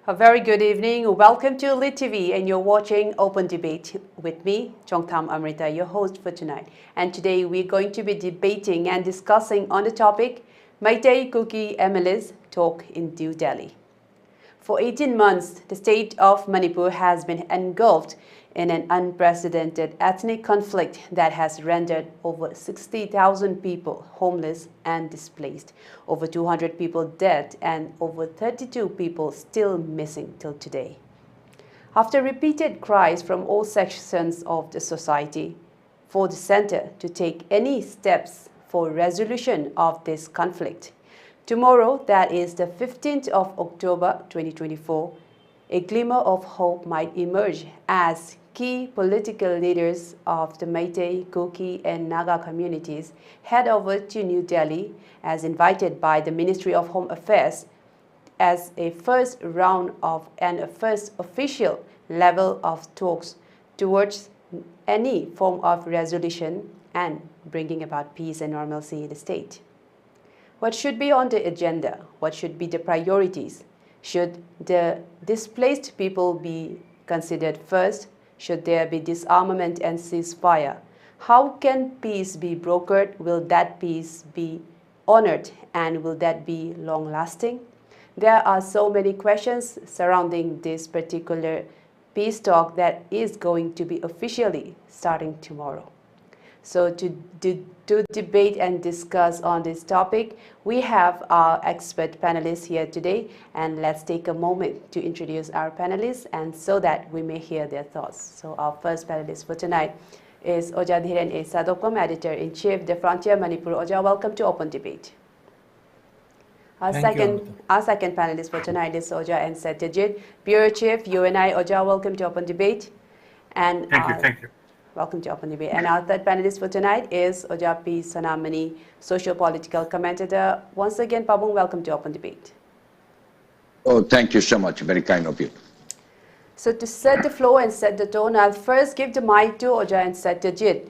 A very good evening. Welcome to ELITETV, and you're watching Open Debate with me, CHONGTHAM AMRITA, your host for tonight. And today we're going to be debating and discussing on the topic MEITEI KUKI MLAs talk in New Delhi. For 18 months, the state of Manipur has been engulfed in an unprecedented ethnic conflict that has rendered over 60,000 people homeless and displaced, over 200 people dead, and over 32 people still missing till today. After repeated cries from all sections of the society for the center to take any steps for resolution of this conflict, tomorrow, that is the 15th of October 2024, a glimmer of hope might emerge as key political leaders of the MEITEI, KUKI and Naga communities head over to New Delhi as invited by the Ministry of Home Affairs as a first round of and a first official level of talks towards any form of resolution and bringing about peace and normalcy in the state. What should be on the agenda? What should be the priorities? Should the displaced people be considered first? Should there be disarmament and ceasefire? How can peace be brokered? Will that peace be honored? And will that be long-lasting? There are so many questions surrounding this particular peace talk that is going to be officially starting tomorrow. So to debate and discuss on this topic, we have our expert panelists here today, and let's take a moment to introduce our panelists and so that we may hear their thoughts. So our first panelist for tonight is Oja DHIREN, a SADOKPAM editor-in-chief, The Frontier Manipur. Oja, welcome to Open Debate. Our second panelist for tonight is Oja and SATYAJEET, Bureau Chief, UNI. Oja, welcome to Open Debate. And Thank you. Welcome to Open Debate. And our third panelist for tonight is Oja P. SONAMANI, socio-political commentator. Once again, Pabung, welcome to Open Debate. Oh, thank you so much. Very kind of you. So to set the floor and set the tone, I'll first give the mic to Oja and SATYAJEET.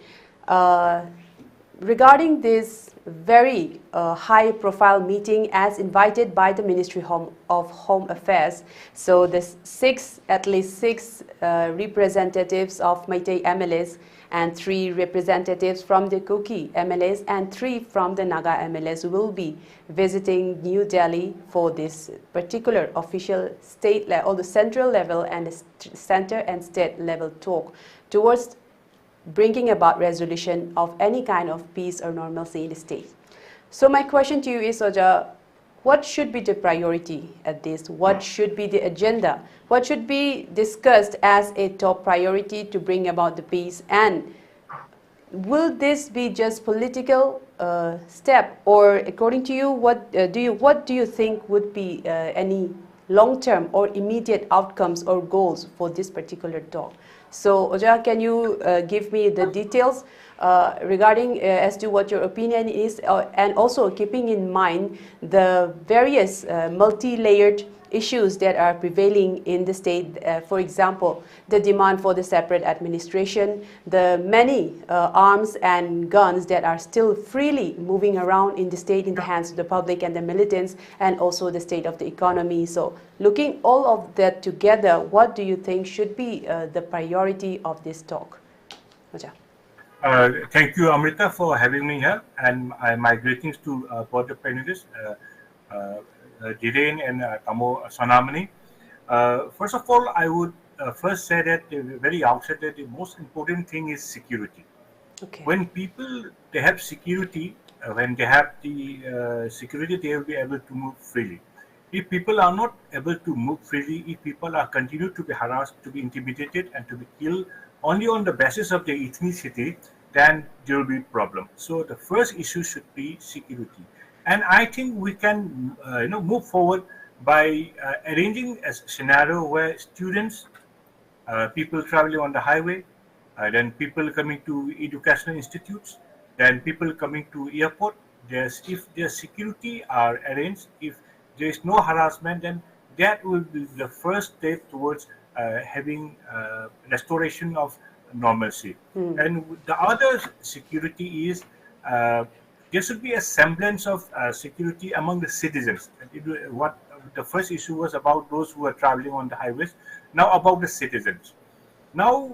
Regarding this very high-profile meeting as invited by the Ministry of Home Affairs, so there's at least six representatives of MEITEI MLAs and 3 representatives from the KUKI MLAs and 3 from the Naga MLAs will be visiting New Delhi for this particular official state level, or the central level and the center and state level talk towards bringing about resolution of any kind of peace or normalcy in the state. So my question to you is, Oja, what should be the priority at this? What should be the agenda? What should be discussed as a top priority to bring about the peace? And will this be just political step, or according to you, what do you think would be any long-term or immediate outcomes or goals for this particular talk? So, Oja, can you give me the details regarding as to what your opinion is, and also keeping in mind the various multi-layered issues that are prevailing in the state, for example, the demand for the separate administration, the many arms and guns that are still freely moving around in the state in the hands of the public and the militants, and also the state of the economy. So looking all of that together, what do you think should be the priority of this talk? Oja. Thank you, Amrita, for having me here, and my greetings to both the panelists, DHIREN and SONAMANI. First of all, I would first say that the very outset that the most important thing is security. Okay. When people they have security, when they have the security, they will be able to move freely. If people are not able to move freely, if people are continue to be harassed, to be intimidated, and to be killed only on the basis of their ethnicity, then there will be problem. So the first issue should be security. And I think we can move forward by arranging a scenario where students, people traveling on the highway, then people coming to educational institutes, then people coming to airport. If their security are arranged, if there is no harassment, then that will be the first step towards having restoration of normalcy. And the other security is there should be a semblance of security among the citizens. What the first issue was about those who are traveling on the highways. Now about the citizens. Now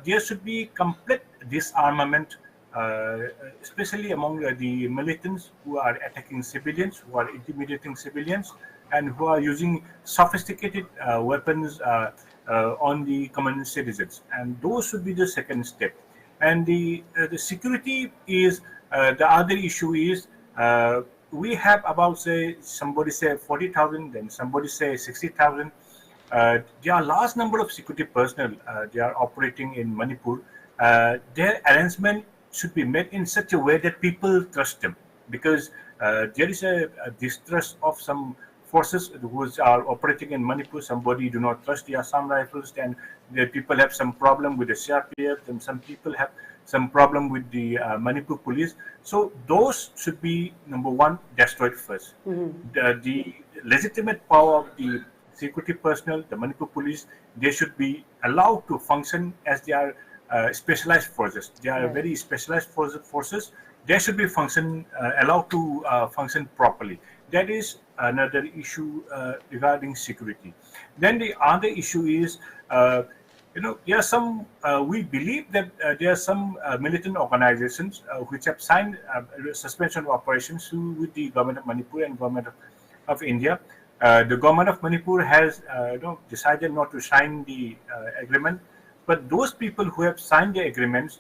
there should be complete disarmament, especially among the militants who are attacking civilians, who are intimidating civilians, and who are using sophisticated weapons on the common citizens. And those should be the second step. And the security is the other issue is we have about, say, somebody say 40,000, then somebody say 60,000. There are large number of security personnel. They are operating in Manipur. Their arrangement should be made in such a way that people trust them, because there is a distrust of some forces who are operating in Manipur. Somebody do not trust the Assam Rifles, and the people have some problem with the CRPF, and some people have some problem with the Manipur police. So those should be, number one, destroyed first. The legitimate power of the security personnel, the Manipur police, they should be allowed to function as they are specialized forces. They are very specialized forces. They should be allowed to function properly. That is another issue regarding security. Then the other issue is, there are some, we believe that there are some militant organizations which have signed suspension of operations with the government of Manipur and government of India. The government of Manipur has decided not to sign the agreement, but those people who have signed the agreements,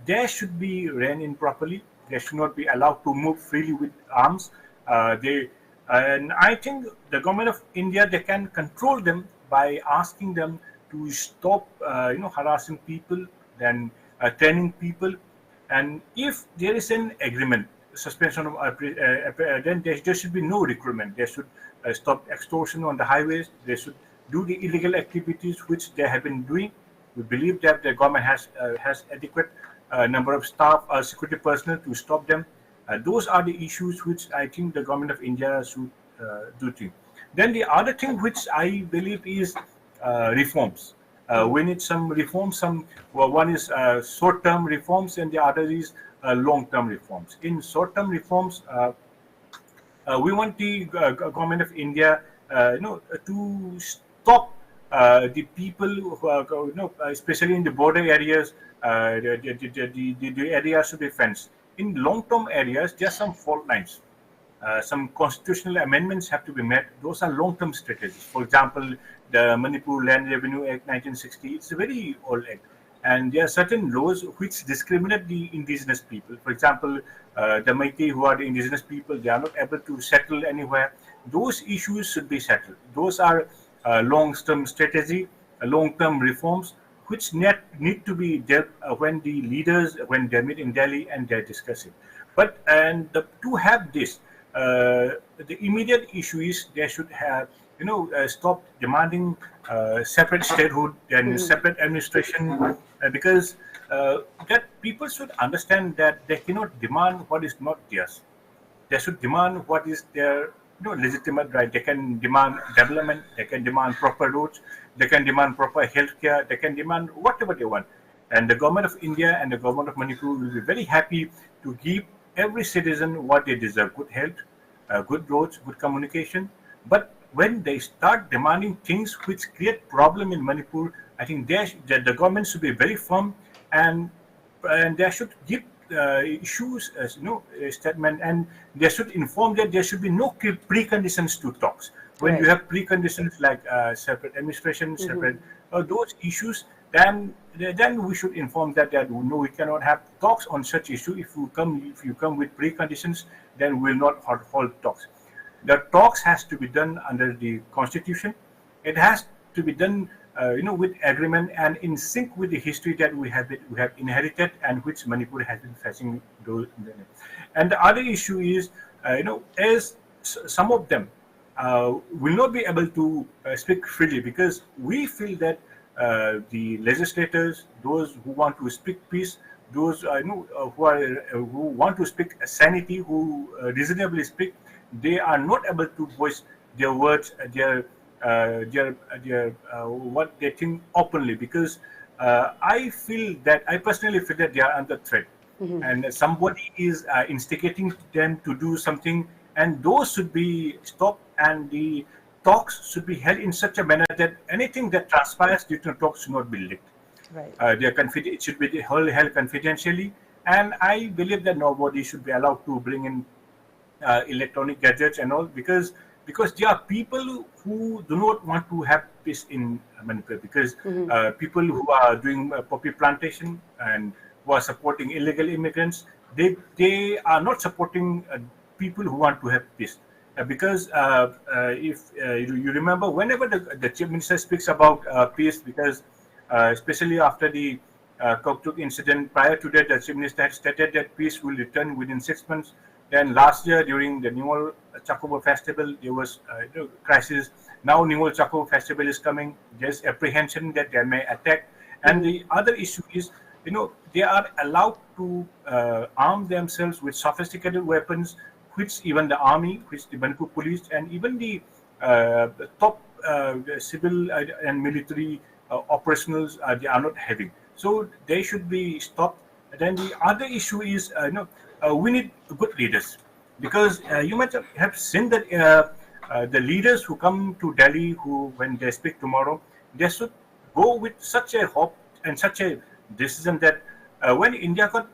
they should be reined in properly. They should not be allowed to move freely with arms. And I think the government of India, they can control them by asking them to stop, harassing people, then training people. And if there is an agreement, suspension of, then there should be no recruitment. They should stop extortion on the highways. They should do the illegal activities which they have been doing. We believe that the government has adequate number of staff, security personnel to stop them. Those are the issues which I think the government of India should do to. Then the other thing which I believe is reforms. We need some reforms. One is short-term reforms, and the other is long-term reforms. In short-term reforms, we want the government of India, to stop the people who are, especially in the border areas. The areas should be fenced. In long-term areas, there are some fault lines. Some constitutional amendments have to be made. Those are long-term strategies. For example, the Manipur Land Revenue Act 1960, it's a very old act. And there are certain laws which discriminate the indigenous people. For example, the MEITEI, who are the indigenous people, they are not able to settle anywhere. Those issues should be settled. Those are long-term strategy, long-term reforms, which need to be dealt when the leaders, when they meet in Delhi and they're discussing. But to have this, the immediate issue is they should have, stop demanding separate statehood and separate administration, because that people should understand that they cannot demand what is not theirs. They should demand what is their legitimate right. They can demand development, they can demand proper roads, they can demand proper healthcare, they can demand whatever they want. And the government of India and the government of Manipur will be very happy to give every citizen what they deserve: good health, good roads, good communication. But when they start demanding things which create problem in Manipur, I think the government should be very firm, and they should give issues as a statement, and they should inform that there should be no preconditions to talks. When you have preconditions like separate administration, separate those issues, then we should inform that no, we cannot have talks on such issue. If you come with preconditions, then we will not hold talks. The talks has to be done under the constitution. It has to be done with agreement and in sync with the history that we have inherited and which Manipur has been facing. And the other issue is, as some of them will not be able to speak freely, because we feel that the legislators, those who want to speak peace, those who want to speak sanity, who reasonably speak, they are not able to voice their words, their what they think openly, because I personally feel that they are under threat, and somebody is instigating them to do something, and those should be stopped and the talks should be held in such a manner that anything that transpires during the talks should not be leaked. Right. It should be held confidentially, and I believe that nobody should be allowed to bring in electronic gadgets and all, because there are people who do not want to have peace in Manipur, because people who are doing poppy plantation and who are supporting illegal immigrants, they are not supporting people who want to have peace. Because if you remember, whenever the chief minister speaks about peace, because especially after the KUKI incident, prior to that, the chief minister had stated that peace will return within 6 months. Then last year during the Newell Chakobo festival, there was crisis. Now Newell Chakobo festival is coming. There's apprehension that they may attack. And the other issue is, they are allowed to arm themselves with sophisticated weapons, which even the army, which the Manipur police, and even the top civil and military operationals, they are not having. So they should be stopped. Then the other issue is, we need good leaders, because you might have seen that the leaders who come to Delhi, when they speak tomorrow, they should go with such a hope and such a decision that when India got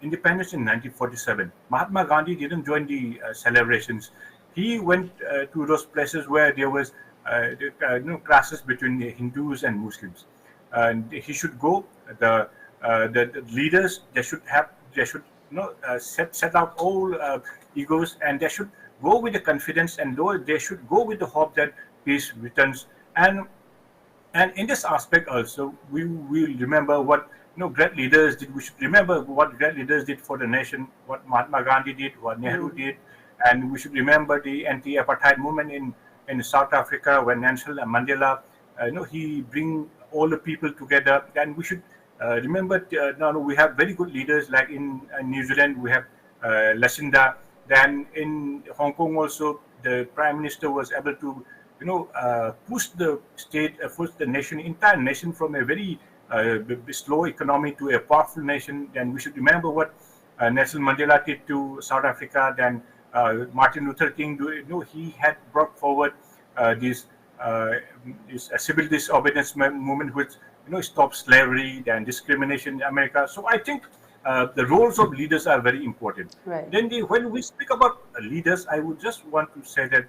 independence in 1947, Mahatma Gandhi didn't join the celebrations. He went to those places where there was clashes between the Hindus and Muslims, and he should go. The leaders, they should set out all egos, and they should go with the confidence, and they should go with the hope that peace returns. And in this aspect also, we will remember what great leaders did. We should remember what great leaders did for the nation, what Mahatma Gandhi did, what Nehru did, and we should remember the anti-apartheid movement in South Africa when Nelson Mandela, he bring all the people together. And we should remember, we have very good leaders, like in New Zealand we have Lucinda. Then in Hong Kong also, the Prime Minister was able to push the state, push the nation, entire nation, from a very slow economy to a powerful nation. Then we should remember what Nelson Mandela did to South Africa. Then Martin Luther King, he had brought forward this civil disobedience movement, which stopped slavery and discrimination in America. So I think the roles of leaders are very important. Right. Then when we speak about leaders, I would just want to say that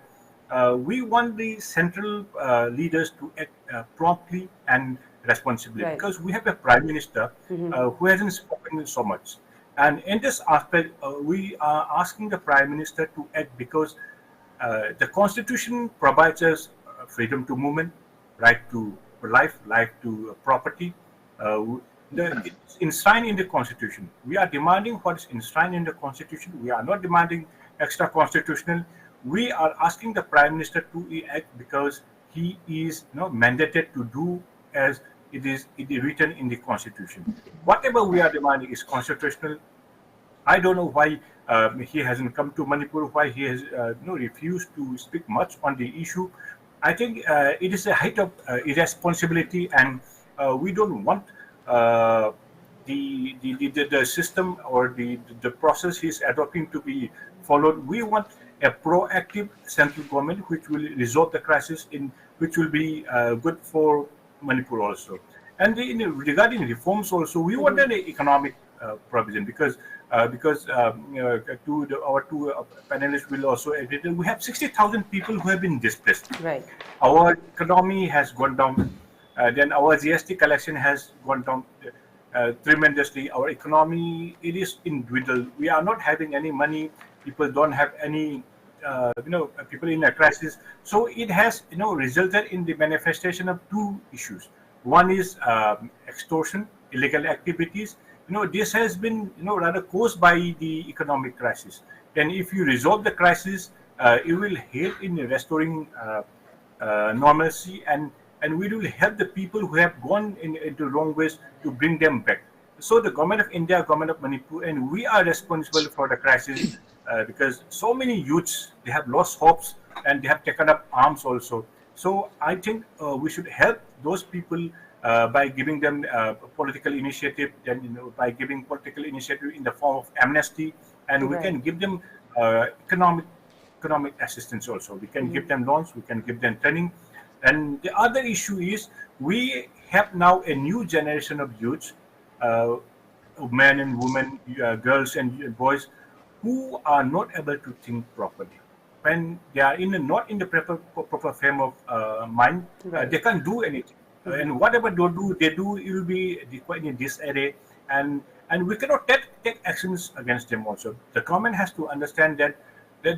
we want the central leaders to act promptly and responsibly, Right. because we have a prime minister who hasn't spoken so much. And in this aspect, we are asking the prime minister to act, because the constitution provides us freedom to movement, right to life, right to property. It's enshrined in the constitution. We are demanding what is enshrined in the constitution. We are not demanding extra constitutional. We are asking the prime minister to act, because he is mandated to do as it is written in the constitution. Whatever we are demanding is constitutional. I don't know why he hasn't come to Manipur, why he has refused to speak much on the issue. I think it is a height of irresponsibility, and we don't want the system or the process he's adopting to be followed. We want a proactive central government which will resolve the crisis, which will be good for Manipur also. And regarding reforms also, we want an economic provision, because our two panelists will also agree that we have 60,000 people who have been displaced. Right. Our economy has gone down. Then our GST collection has gone down tremendously. Our economy, it is dwindled. We are not having any money. People don't have any, people in a crisis. So it has, resulted in the manifestation of two issues. One is extortion, illegal activities. This has been, rather caused by the economic crisis. And if you resolve the crisis, it will help in restoring normalcy, and we will help the people who have gone into wrong ways to bring them back. So the government of India, government of Manipur, and we are responsible for the crisis, because so many youths, they have lost hopes and they have taken up arms also. So I think we should help those people by giving them political initiative, then by giving political initiative in the form of amnesty, and we can give them economic economic assistance also. We can give them loans, we can give them training. And the other issue is we have now a new generation of youths, men and women, girls and boys, who are not able to think properly. When they are not in the proper frame of mind, they can't do anything. And whatever they do, it will be quite in disarray. And we cannot take actions against them also. The government has to understand that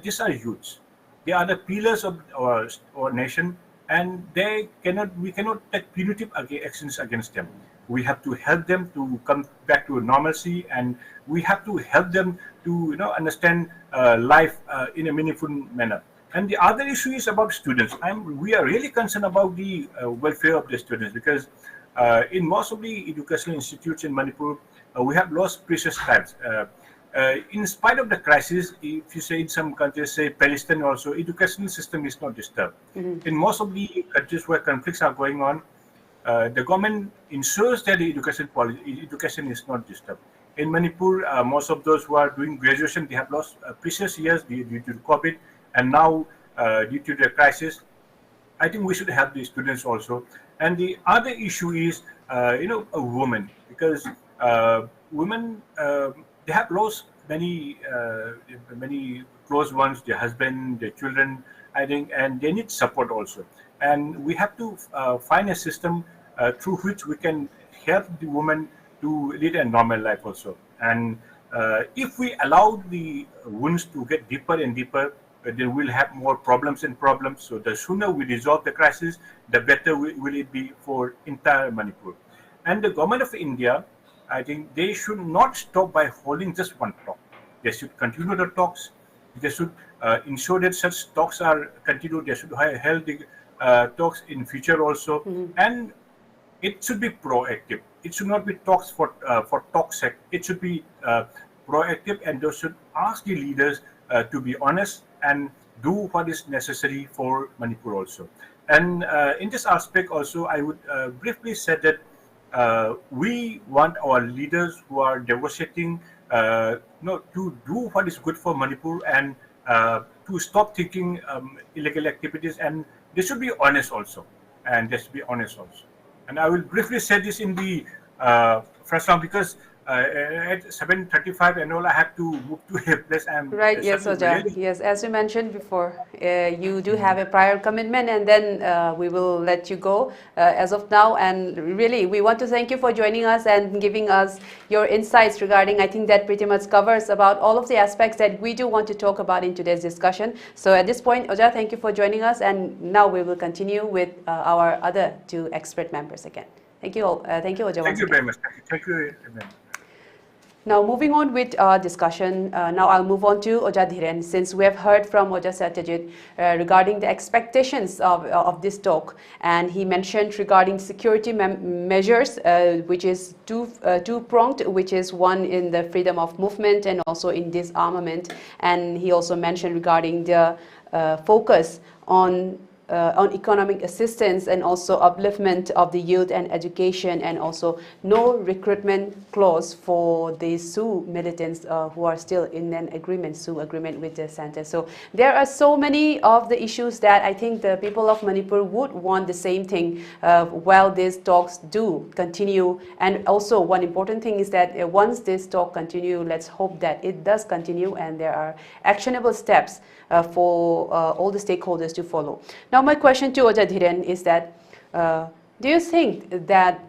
these are youths. They are the pillars of our nation, and we cannot take punitive actions against them. We have to help them to come back to normalcy, and we have to help them to understand life in a meaningful manner. And the other issue is about students. We are really concerned about the welfare of the students, because in most of the educational institutes in Manipur, we have lost precious times. In spite of the crisis, if you say in some countries, say Palestine also, educational system is not disturbed. In most of the countries where conflicts are going on, the government ensures that the education is not disturbed. In Manipur, most of those who are doing graduation, they have lost precious years due to COVID, and now due to the crisis, I think we should help the students also. And the other issue is, a woman, because women, they have lost many close ones, their husband, their children, I think, and they need support also. And we have to find a system through which we can help the woman to lead a normal life also. And if we allow the wounds to get deeper and deeper, then we'll have more problems and problems. So the sooner we resolve the crisis, the better will it be for entire Manipur. And the government of India, I think they should not stop by holding just one talk. They should continue the talks. They should ensure that such talks are continued. They should hold the talks in future also. And it should be proactive. It should not be talks for talk's sake. It should be proactive, and they should ask the leaders to be honest and do what is necessary for Manipur also. And in this aspect also, I would briefly say that we want our leaders who are negotiating to do what is good for Manipur, and to stop thinking illegal activities, and they should be honest also. And I will briefly say this in the first round, because at 7:35 and all, I have to move to a place. Right, yes, Oja. Yes, as you mentioned before, you do have a prior commitment, and then we will let you go as of now. And really, we want to thank you for joining us and giving us your insights regarding, I think that pretty much covers about all of the aspects that we do want to talk about in today's discussion. So at this point, Oja, thank you for joining us, and now we will continue with our other two expert members again. Thank you all. Thank you, Oja. Thank you very much. Thank you. Now, moving on with our discussion, now I'll move on to Oja DHIREN, since we have heard from Oja SATYAJEET regarding the expectations of this talk, and he mentioned regarding security measures, which is two-pronged, which is one in the freedom of movement and also in disarmament, and he also mentioned regarding the focus on economic assistance and also upliftment of the youth and education, and also no recruitment clause for the SOE militants who are still in an SOE agreement with the center. So there are so many of the issues that I think the people of Manipur would want the same thing while these talks do continue. And also one important thing is that once this talk continue, let's hope that it does continue and there are actionable steps for all the stakeholders to follow. Now, my question to Oja DHIREN is that, do you think that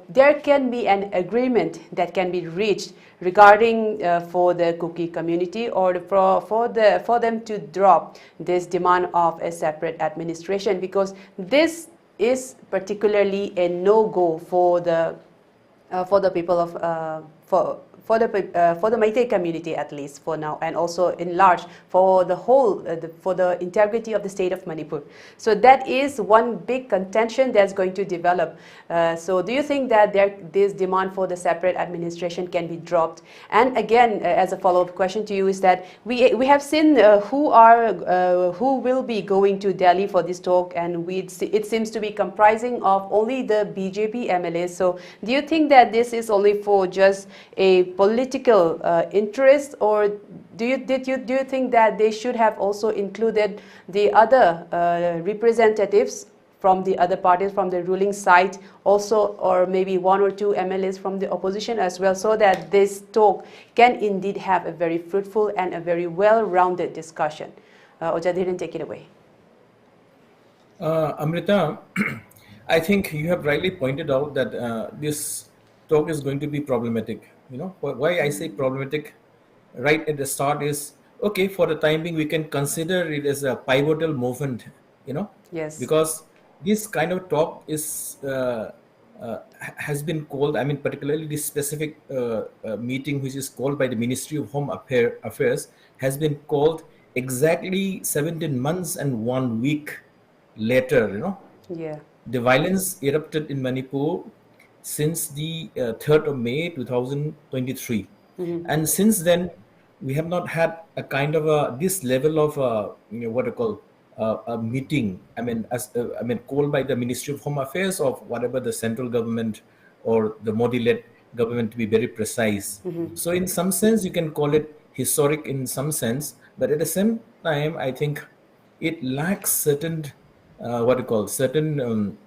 there can be an agreement that can be reached regarding for the KUKI community, or for them to drop this demand of a separate administration? Because this is particularly a no-go for the people of for the MEITEI community, at least for now, and also in large for the whole, for the integrity of the state of Manipur. So that is one big contention that's going to develop. So do you think that this demand for the separate administration can be dropped? And again, as a follow-up question to you is that we have seen who will be going to Delhi for this talk, and it seems to be comprising of only the BJP MLAs. So do you think that this is only for just a political interest, or do you think that they should have also included the other representatives from the other parties, from the ruling side also, or maybe one or two MLAs from the opposition as well, so that this talk can indeed have a very fruitful and a very well-rounded discussion? DHIREN, take it away. Amrita, I think you have rightly pointed out that this talk is going to be problematic. You know, why I say problematic right at the start is, okay, for the time being, we can consider it as a pivotal movement, you know, Yes. because this kind of talk is has been called, I mean, particularly this specific meeting, which is called by the Ministry of Home Affairs, has been called exactly 17 months and 1 week later, you know. Yeah. The violence erupted in Manipur since the 3rd of May 2023. And since then, we have not had a kind of this level of what I call a meeting. I mean, called by the Ministry of Home Affairs of whatever the central government or the Modi-led government, to be very precise. So, in some sense, you can call it historic in some sense, but at the same time, I think it lacks certain certain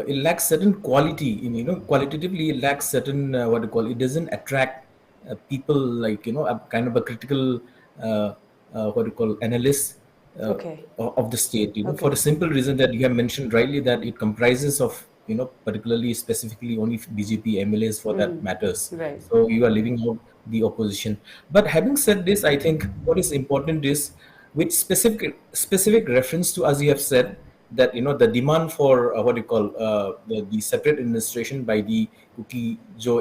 it lacks certain quality in, you know, qualitatively it lacks certain it doesn't attract people like, you know, a kind of a critical analyst Okay. of the state, you know, Okay. for the simple reason that you have mentioned rightly that it comprises of, you know, particularly specifically only BJP MLAs for that matters. Right. So you are leaving out the opposition. But having said this, I think what is important is with specific reference to, as you have said, that, you know, the demand for the separate administration by the KUKI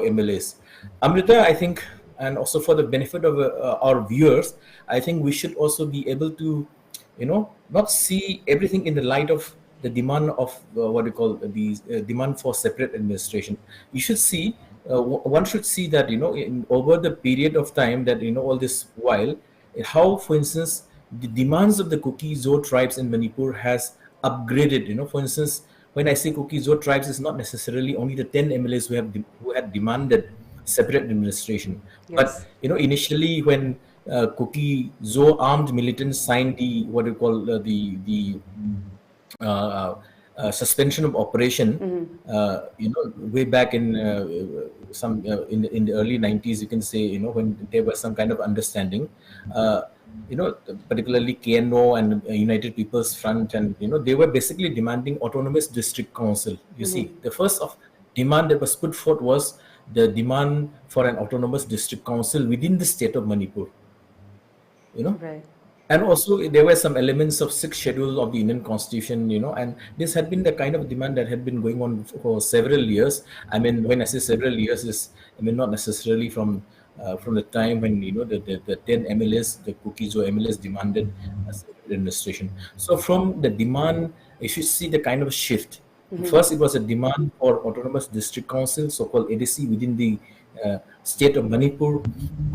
MLAs. Amrita, I think, and also for the benefit of our viewers, I think we should also be able to, you know, not see everything in the light of the demand of the demand for separate administration. You should see, one should see that, you know, over the period of time that, you know, all this while, how, for instance, the demands of the KUKI tribes in Manipur has upgraded. You know, for instance, when I say KUKI tribes, it's not necessarily only the 10 MLAs who had demanded separate administration. Yes. But, you know, initially when KUKI armed militants signed the suspension of operation, you know, way back in in the early 90s, you can say, you know, when there was some kind of understanding, you know, particularly KNO and United People's Front, and, you know, they were basically demanding autonomous district council. You see, the first of demand that was put forth was the demand for an autonomous district council within the state of Manipur. You know, Right. and also there were some elements of 6th schedule of the Indian Constitution, you know, and this had been the kind of demand that had been going on for several years. I mean, when I say several years, I mean not necessarily from the time when, you know, the 10 MLAs, the KUKI MLAs demanded a separate administration. So from the demand, you should see the kind of shift. First, it was a demand for autonomous district council, so-called ADC, within the state of Manipur,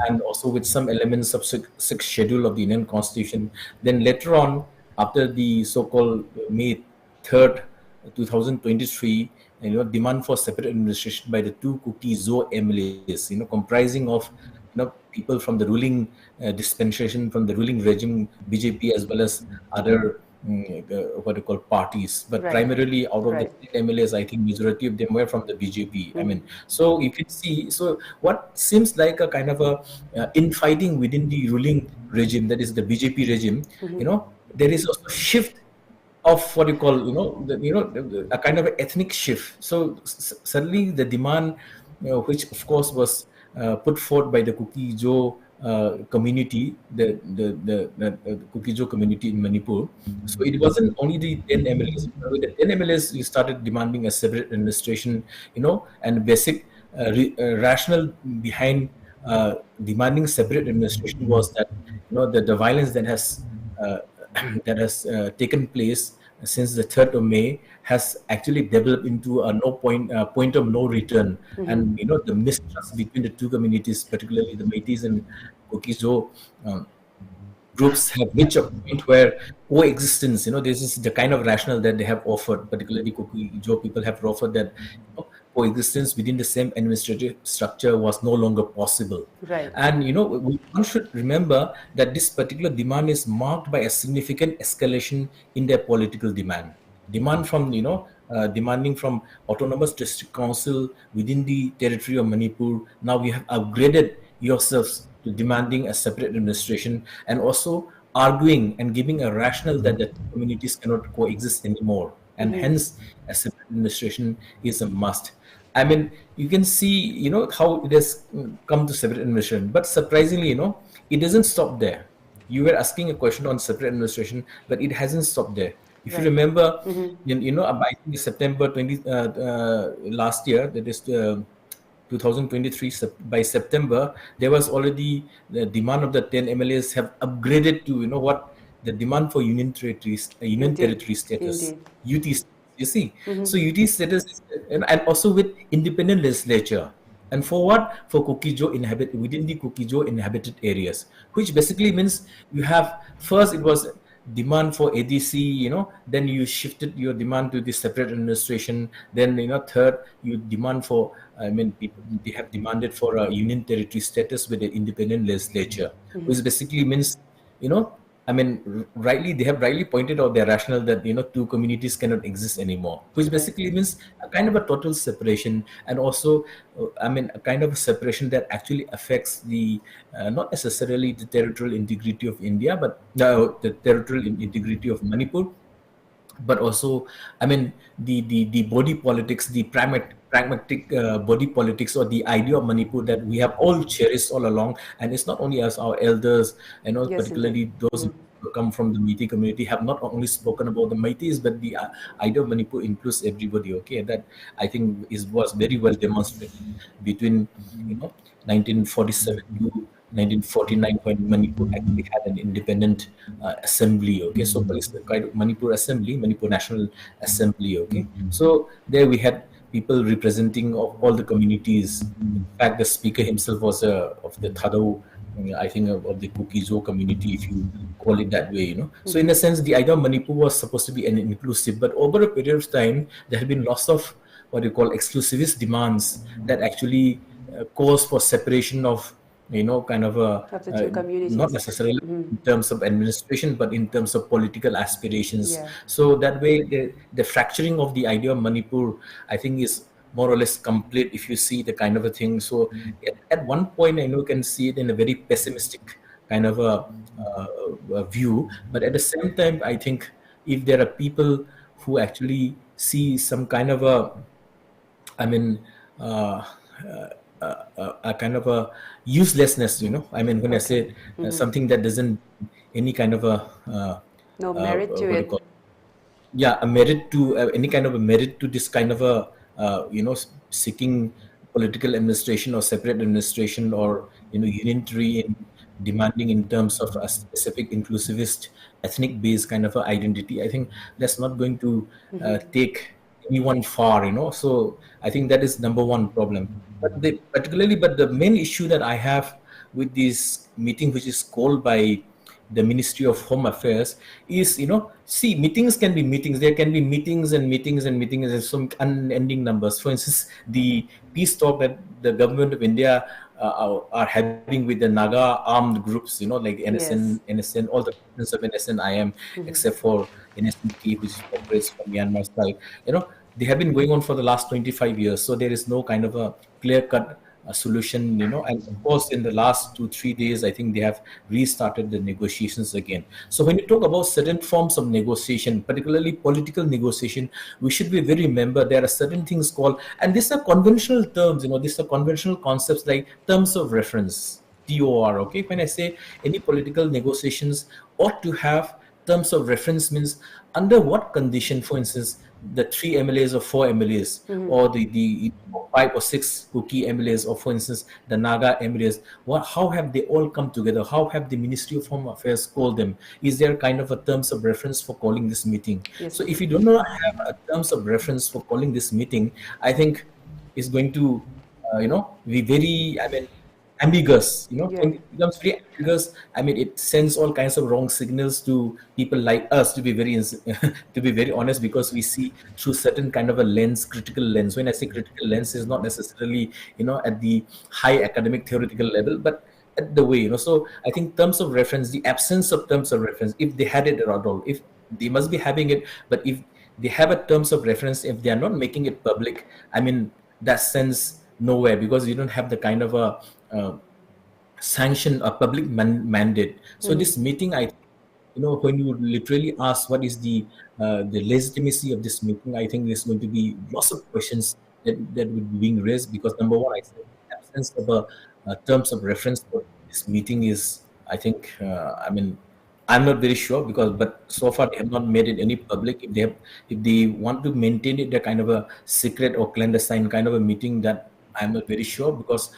and also with some elements of 6th schedule of the Indian Constitution. Then later on, after the so-called May 3rd, 2023, you know, demand for separate administration by the two KUKI MLAs, you know, comprising of, you know, people from the ruling dispensation, from the ruling regime, BJP, as well as other parties, but Right. primarily out of Right. the MLAs, I think majority of them were from the BJP. I mean, so if you see, so what seems like a kind of a infighting within the ruling regime, that is the BJP regime, you know, there is also shift of a kind of ethnic shift. So suddenly the demand, you know, which of course was put forth by the KUKI community, the KUKI community in Manipur. So it wasn't only the 10 MLAs. With the 10 MLAs, we started demanding a separate administration, you know, and basic rationale behind demanding separate administration was that, you know, the violence that has taken place since the 3rd of May has actually developed into a point of no return. And, you know, the mistrust between the two communities, particularly the MEITEIs and KUKI groups have reached a point where coexistence, this is the kind of rationale that they have offered, particularly KUKI Joe people have offered that coexistence within the same administrative structure was no longer possible. Right. And, one should remember that this particular demand is marked by a significant escalation in their political demand. Demand from, demanding from autonomous district council within the territory of Manipur. Now we have upgraded yourselves to demanding a separate administration, and also arguing and giving a rationale that the communities cannot coexist anymore, and hence a separate administration is a must. I mean, you can see, how it has come to separate administration, but surprisingly, it doesn't stop there. You were asking a question on separate administration, but it hasn't stopped there. If you remember, by September 20 last year, that is 2023, by September, there was already the demand of the 10 MLAs have upgraded to, the demand for union territory status, UT. You see, so UT status, and also with independent legislature. And for what? For within the Kukijo inhabited areas, which basically means you have, first it was demand for ADC, then you shifted your demand to the separate administration. Then, third, you demand for, people, they have demanded for a union territory status with an independent legislature, which basically means, they have rightly pointed out their rationale that, two communities cannot exist anymore, which basically means a kind of a total separation, and also, a kind of a separation that actually affects the, not necessarily the territorial integrity of India, but the territorial integrity of Manipur, but also, the body politics, the pragmatic body politics, or the idea of Manipur that we have all cherished all along. And it's not only as our elders, Yes, particularly those who come from the MEITEI community, have not only spoken about the MEITEIs, but the idea of Manipur includes everybody. Okay, that I think was very well demonstrated between 1947 to 1949, when Manipur actually had an independent assembly. Okay, so it's the kind of Manipur Assembly, Manipur National Assembly. Okay, so there we had people representing of all the communities. In fact, the speaker himself was of the Thadau, I think, of the Kukizo community, if you call it that way. So in a sense, the idea of Manipur was supposed to be an inclusive, but over a period of time, there have been lots of what you call exclusivist demands that actually calls for separation of, kind of Of the two communities. not necessarily in terms of administration, but in terms of political aspirations. Yeah. So that way, the fracturing of the idea of Manipur, I think, is more or less complete, if you see the kind of a thing. So at one point, I know you can see it in a very pessimistic kind of a view, but at the same time, I think if there are people who actually see some kind of a kind of a uselessness, when I say something that doesn't any kind of a No merit to it. A merit to any kind of a merit to this kind of a seeking political administration or separate administration, or unitary in demanding in terms of a specific inclusivist ethnic based kind of a identity. I think that's not going to take anyone far. So I think that is number one problem. But the main issue that I have with this meeting, which is called by the Ministry of Home Affairs, is, see, meetings can be meetings. There can be meetings and meetings and meetings, and some unending numbers. For instance, the peace talk that the government of India are having with the Naga armed groups, like NSN, all the presidents of NSN, IM, except for NSNK, which operates from Myanmar side. They have been going on for the last 25 years. So there is no kind of a clear-cut solution, and of course in the last 2-3 days, I think they have restarted the negotiations again. So when you talk about certain forms of negotiation, particularly political negotiation, we should be very remember there are certain things called, and these are conventional terms, these are conventional concepts like terms of reference, TOR. Okay, when I say any political negotiations ought to have terms of reference, means under what condition, for instance, the 3 MLAs or 4 MLAs, or the 5 or 6 KUKI MLAs, or for instance the Naga MLAs, how have they all come together? How have the Ministry of Home Affairs called them? Is there kind of a terms of reference for calling this meeting? Yes. So if you do not have a terms of reference for calling this meeting, I think it's going to be very, ambiguous, you know. Yeah. When it becomes very ambiguous, I mean, it sends all kinds of wrong signals to people like us, to be very to be very honest, because we see through certain kind of a lens, critical lens. When I say critical lens, is not necessarily, you know, at the high academic theoretical level, but at the way, you know. So I think terms of reference, the absence of terms of reference, if they had it at all, if they must be having it, but if they have a terms of reference, if they are not making it public, I mean, that sends nowhere, because you don't have the kind of a sanction, a public mandate. So this meeting, I, you know, when you literally ask what is the legitimacy of this meeting, I think there's going to be lots of questions that would be being raised, because number one, I said the absence of a terms of reference for this meeting is, I think, I mean, I'm not very sure, because but so far they have not made it any public. If they have, if they want to maintain it, a kind of a secret or clandestine kind of a meeting, that I'm not very sure, because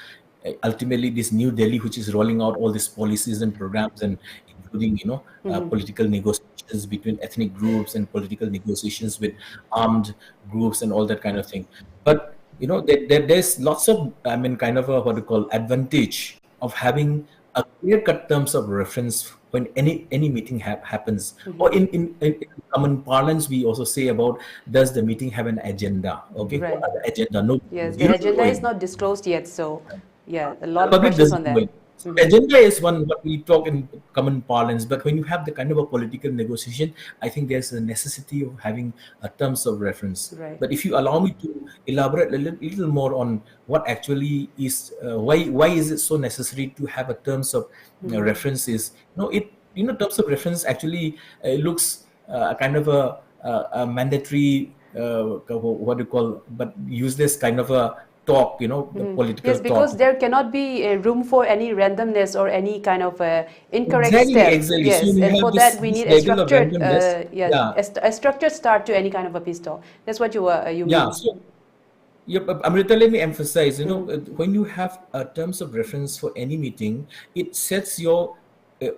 ultimately this New Delhi, which is rolling out all these policies and programs, and including, you know, political negotiations between ethnic groups and political negotiations with armed groups and all that kind of thing. But you know, there's lots of, I mean, kind of a what you call advantage of having a clear-cut terms of reference when any meeting happens. Or in common parlance, we also say about, does the meeting have an agenda? Okay, Right. what are the agenda? No, Yes, you the don't agenda know is it. not disclosed yet, so yeah, a lot of Public questions doesn't on that. know it. So agenda is one what we talk in common parlance, but when you have the kind of a political negotiation, I think there's a necessity of having a terms of reference. Right. But if you allow me to elaborate a little more on what actually is, why is it so necessary to have a terms of reference, is, you know, it, you know, terms of reference actually looks kind of a mandatory what do you call, but useless kind of a talk, you know, the political Yes, because talk. there cannot be a room for any randomness or any kind of incorrect Exactly, step. exactly. So Yes, you and have for that we this need a level of structured, randomness. yeah, Yeah, a structured start to any kind of a peace talk. That's what you yeah. mean. So, yeah, but Amrita, let me emphasize, you know, when you have terms of reference for any meeting, it sets your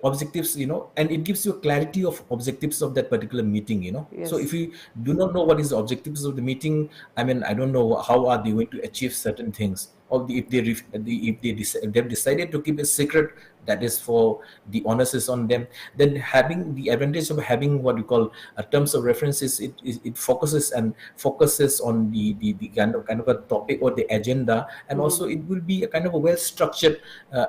objectives, you know, and it gives you clarity of objectives of that particular meeting, you know. So Yes. if you do not know what is the objectives of the meeting, I mean, I don't know how are they going to achieve certain things, or if they if they've decided to keep it secret, that is for the onus is on them. Then having the advantage of having what you call a terms of references, it focuses on the kind of a topic or the agenda, and also it will be a kind of a well structured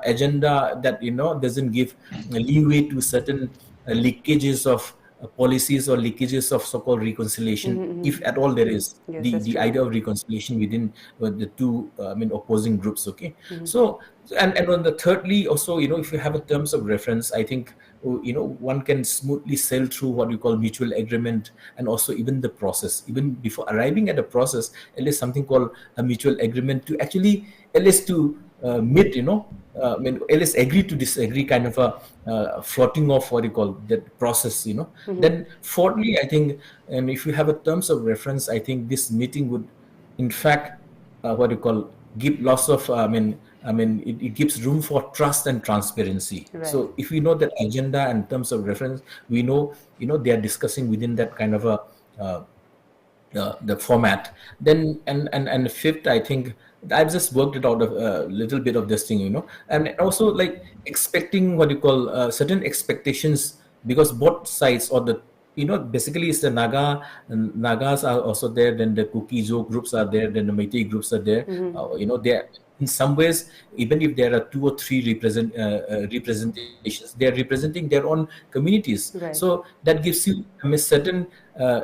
agenda that, you know, doesn't give leeway to certain leakages of policies or leakages of so-called reconciliation, if at all there is Yes, the that's the true. idea of reconciliation within the two I mean opposing groups. Okay, so and on the thirdly also, you know, if you have a terms of reference, I think, you know, one can smoothly sail through what you call mutual agreement, and also even the process, even before arriving at a process, at least something called a mutual agreement to actually at least to meet, you know, I mean, at least agree to disagree, kind of a floating off what you call that process, you know. Then fourthly, I think, and if you have a terms of reference, I think this meeting would in fact what you call give lots of it gives room for trust and transparency. Right. So if we know that agenda and terms of reference, we know, you know, they are discussing within that kind of a uh, the format. Then and fifth, I think I've just worked it out a little bit of this thing, you know, and also like expecting what you call certain expectations, because both sides, or the, you know, basically it's the Nagas are also there, then the KUKI groups are there, then the MEITEI groups are there. You know, they are in some ways, even if there are two or three representations, they are representing their own communities. Right. So that gives you a certain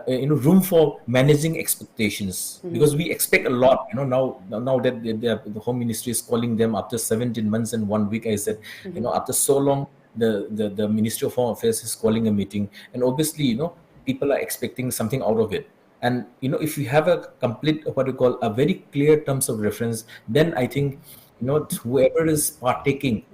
you know, room for managing expectations, because we expect a lot, you know. Now that the home ministry is calling them after 17 months and 1 week, I said, you know, after so long, the Ministry of Home Affairs is calling a meeting, and obviously, you know, people are expecting something out of it. And you know, if you have a complete what you call a very clear terms of reference, then I think, you know, whoever is partaking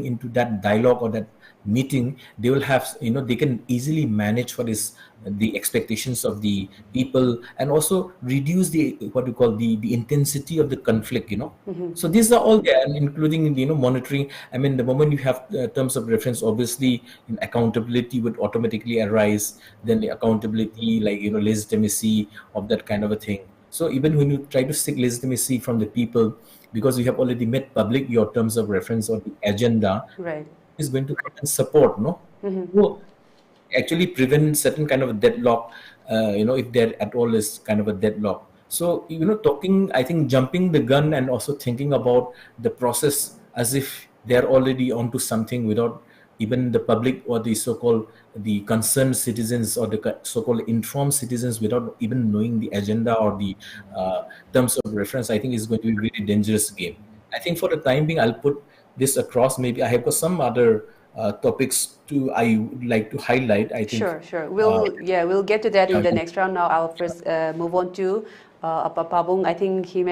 into that dialogue or that meeting, they will have, you know, they can easily manage what is the expectations of the people, and also reduce the what you call the intensity of the conflict, you know. So these are all there, and including, you know, monitoring. I mean, the moment you have terms of reference, obviously accountability would automatically arise. Then the accountability, like, you know, legitimacy of that kind of a thing. So even when you try to seek legitimacy from the people, because you have already made public your terms of reference or the agenda, Right. is going to come and support, no? So actually prevent certain kind of deadlock, if there at all is kind of a deadlock. So, talking, I think jumping the gun and also thinking about the process as if they're already onto something without even the public or the so-called the concerned citizens or the so-called informed citizens without even knowing the agenda or the terms of reference, I think is going to be a very dangerous game. I think for the time being, I'll put this across. Maybe I have got some other topics I would like to highlight. I think Sure. We'll get to that in the next round. Now I'll first move on to Pabung. I think he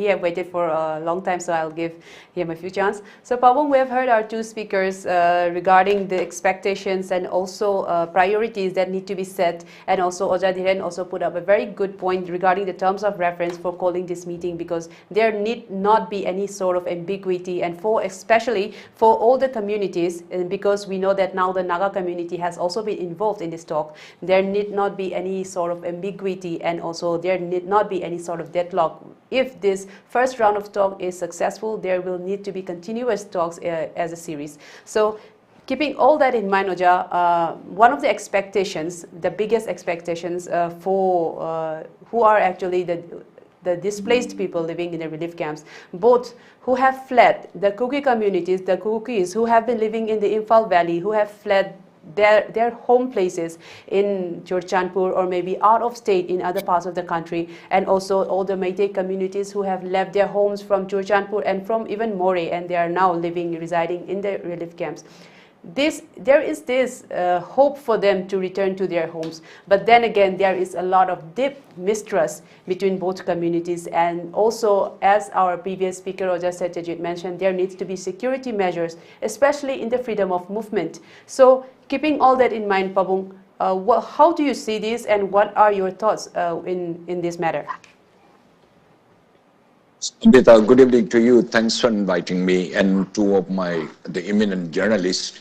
have waited for a long time, so I'll give him a few chances. So Pabung, we have heard our two speakers regarding the expectations and also priorities that need to be set, and also DHIREN also put up a very good point regarding the terms of reference for calling this meeting, because there need not be any sort of ambiguity, and especially for all the communities, and because we know that now the Naga community has also been involved in this talk, there need not be any sort of ambiguity, and also there need not be any sort of deadlock. If this first round of talk is successful, there will need to be continuous talks as a series. So keeping all that in mind, Oja, one of the expectations, the biggest expectations for who are actually the displaced people living in the relief camps, both who have fled, the KUKI communities, the KUKIs who have been living in the Imphal Valley, who have fled their home places in Churchandpur or maybe out of state in other parts of the country, and also all the MEITEI communities who have left their homes from Churchandpur and from even Moreh, and they are now residing in the relief camps. There is this hope for them to return to their homes, but then again there is a lot of deep mistrust between both communities, and also, as our previous speaker Oja SATYAJEET mentioned, there needs to be security measures, especially in the freedom of movement. So keeping all that in mind, Pabung, how do you see this, and what are your thoughts in this matter? Amrita, good evening to you. Thanks for inviting me and two of the eminent journalists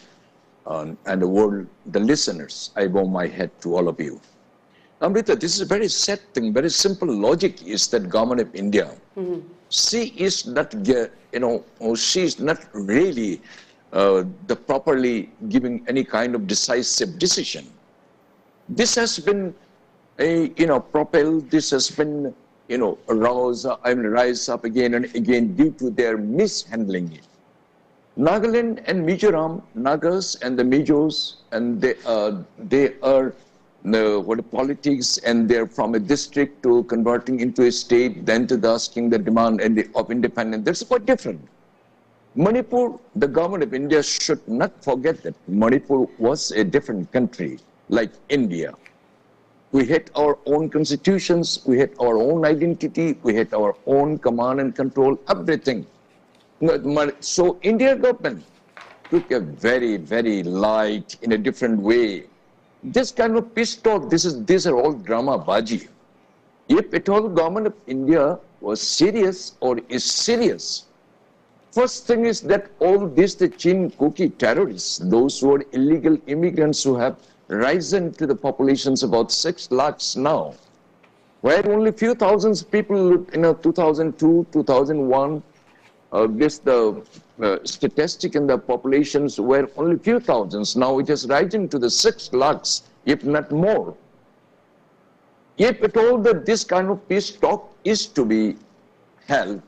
and the listeners. I bow my head to all of you. Amrita, this is a very sad thing, very simple logic is that government of India, she is not, she is not really properly giving any kind of decisive decision. This has been, propelled, this has been, rise up again and again due to their mishandling it. Nagaland and Mizoram, Nagas and the Mijos, and they are the politics, and they're from a district to converting into a state, then to asking the demand of independence. That's quite different. Manipur, the government of India should not forget that Manipur was a different country, like India. We had our own constitutions, we had our own identity, we had our own command and control, everything. So India government took a very, very light, in a different way. This kind of peace talk, these are all drama baji. If at all government of India was serious or is serious, first thing is that all this, the Chin KUKI terrorists, those who are illegal immigrants who have risen to the populations about 6 lakhs now, where only few thousands people in 2002, 2001, the statistic in the populations were only few thousands. Now it has risen to the 6 lakhs, if not more. If at all that this kind of peace talk is to be held,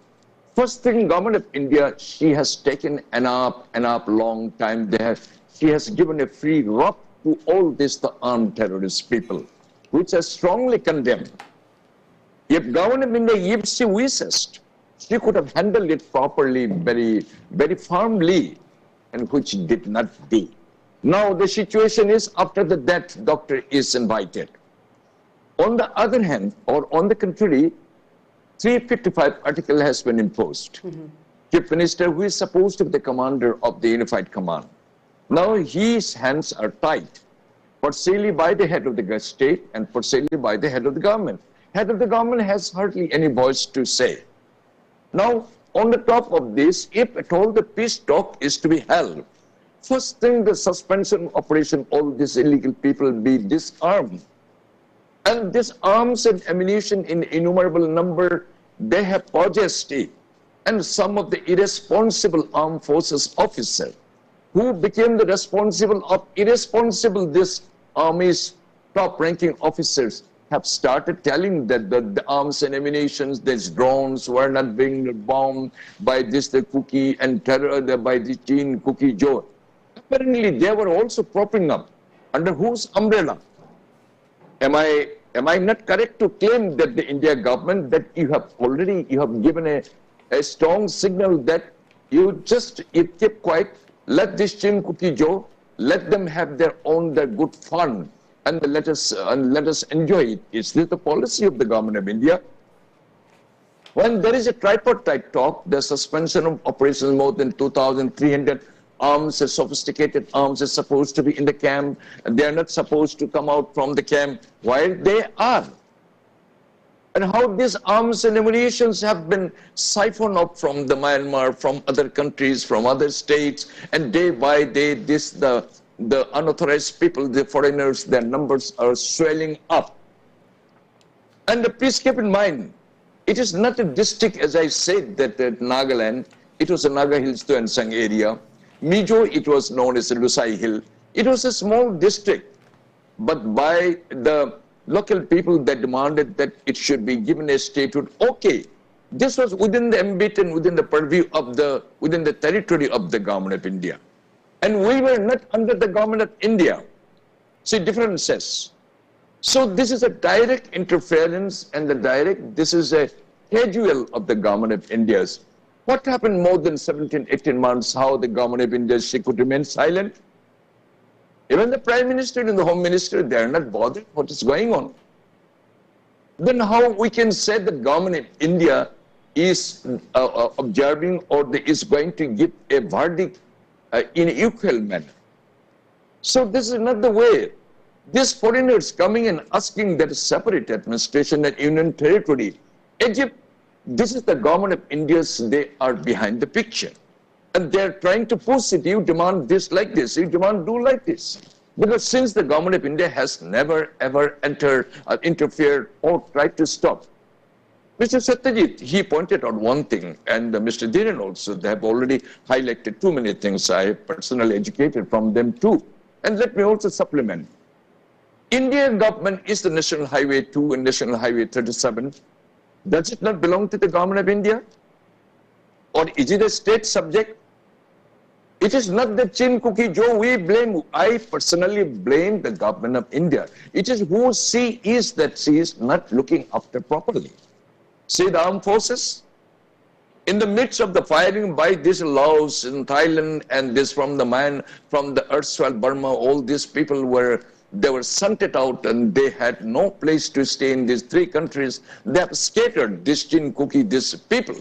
first thing, government of India, she has taken enough long time there. She has given a free rock to all the armed terrorist people, which are strongly condemned. If government of India, if she wishes, she could have handled it properly, very, very firmly, and which did not do. Now the situation is, after the death, doctor is invited. On the other hand, or on the contrary, 355 article has been imposed. Chief Minister, who is supposed to be the commander of the Unified Command, now his hands are tied, partially by the head of the state and partially by the head of the government. Head of the government has hardly any voice to say. Now, on the top of this, if at all the peace talk is to be held, first thing, the suspension operation, all these illegal people be disarmed. And this arms and ammunition in innumerable number, they have possessed it. and some of the irresponsible armed forces officers who became the responsible of irresponsible this army's top-ranking officers have started telling that the arms and ammunitions, these drones were not being bombed by this, the KUKI and terror, by the Chin KUKI Joe. Apparently, they were also propping up. Under whose umbrella? Am I not correct to claim that the India government, that you have given a strong signal that you keep quiet, let this Chin KUKI Joe, let them have their good fun, and let us enjoy it. Is this the policy of the government of India? When there is a tripartite talk, the suspension of operations, more than 2,300 arms, sophisticated arms, is supposed to be in the camp, and they are not supposed to come out from the camp, while they are. And how these arms and ammunitions have been siphoned up from the Myanmar, from other countries, from other states, and day by day, the unauthorized people, the foreigners, their numbers are swelling up. And please keep in mind, it is not a district, as I said, that Nagaland, it was a Naga Hills to Ensang area. Mizo, it was known as Lusai Hill. It was a small district, but by the local people that demanded that it should be given a statehood. Okay, this was within the ambit and within the purview of within the territory of the government of India. And we were not under the government of India. See, differences. So this is a direct interference, and this is a schedule of the government of India's. What happened more than 17, 18 months, how the government of India could remain silent? Even the Prime Minister and the Home Minister, they are not bothered what is going on. Then how we can say that government of India is observing or is going to give a verdict in equal manner? So this is not the way. These foreigners coming and asking that separate administration and union territory. Egypt, this is the government of India's, they are behind the picture. And they are trying to push it, you demand this like this, you demand do like this. Because since the government of India has never ever interfered or tried to stop. Mr. Satyajeet, he pointed out one thing, and Mr. DHIREN also, they have already highlighted too many things. I have personally educated from them too. And let me also supplement. Indian government is the National Highway 2 and National Highway 37. Does it not belong to the government of India? Or is it a state subject? It is not the Chin KUKI Joe we blame. I personally blame the government of India. It is who she is not looking after properly. See the armed forces? In the midst of the firing by these Laos in Thailand and this from the erstwhile Burma, all these people were sent out and they had no place to stay in these three countries. They have scattered this Chin KUKI, these people.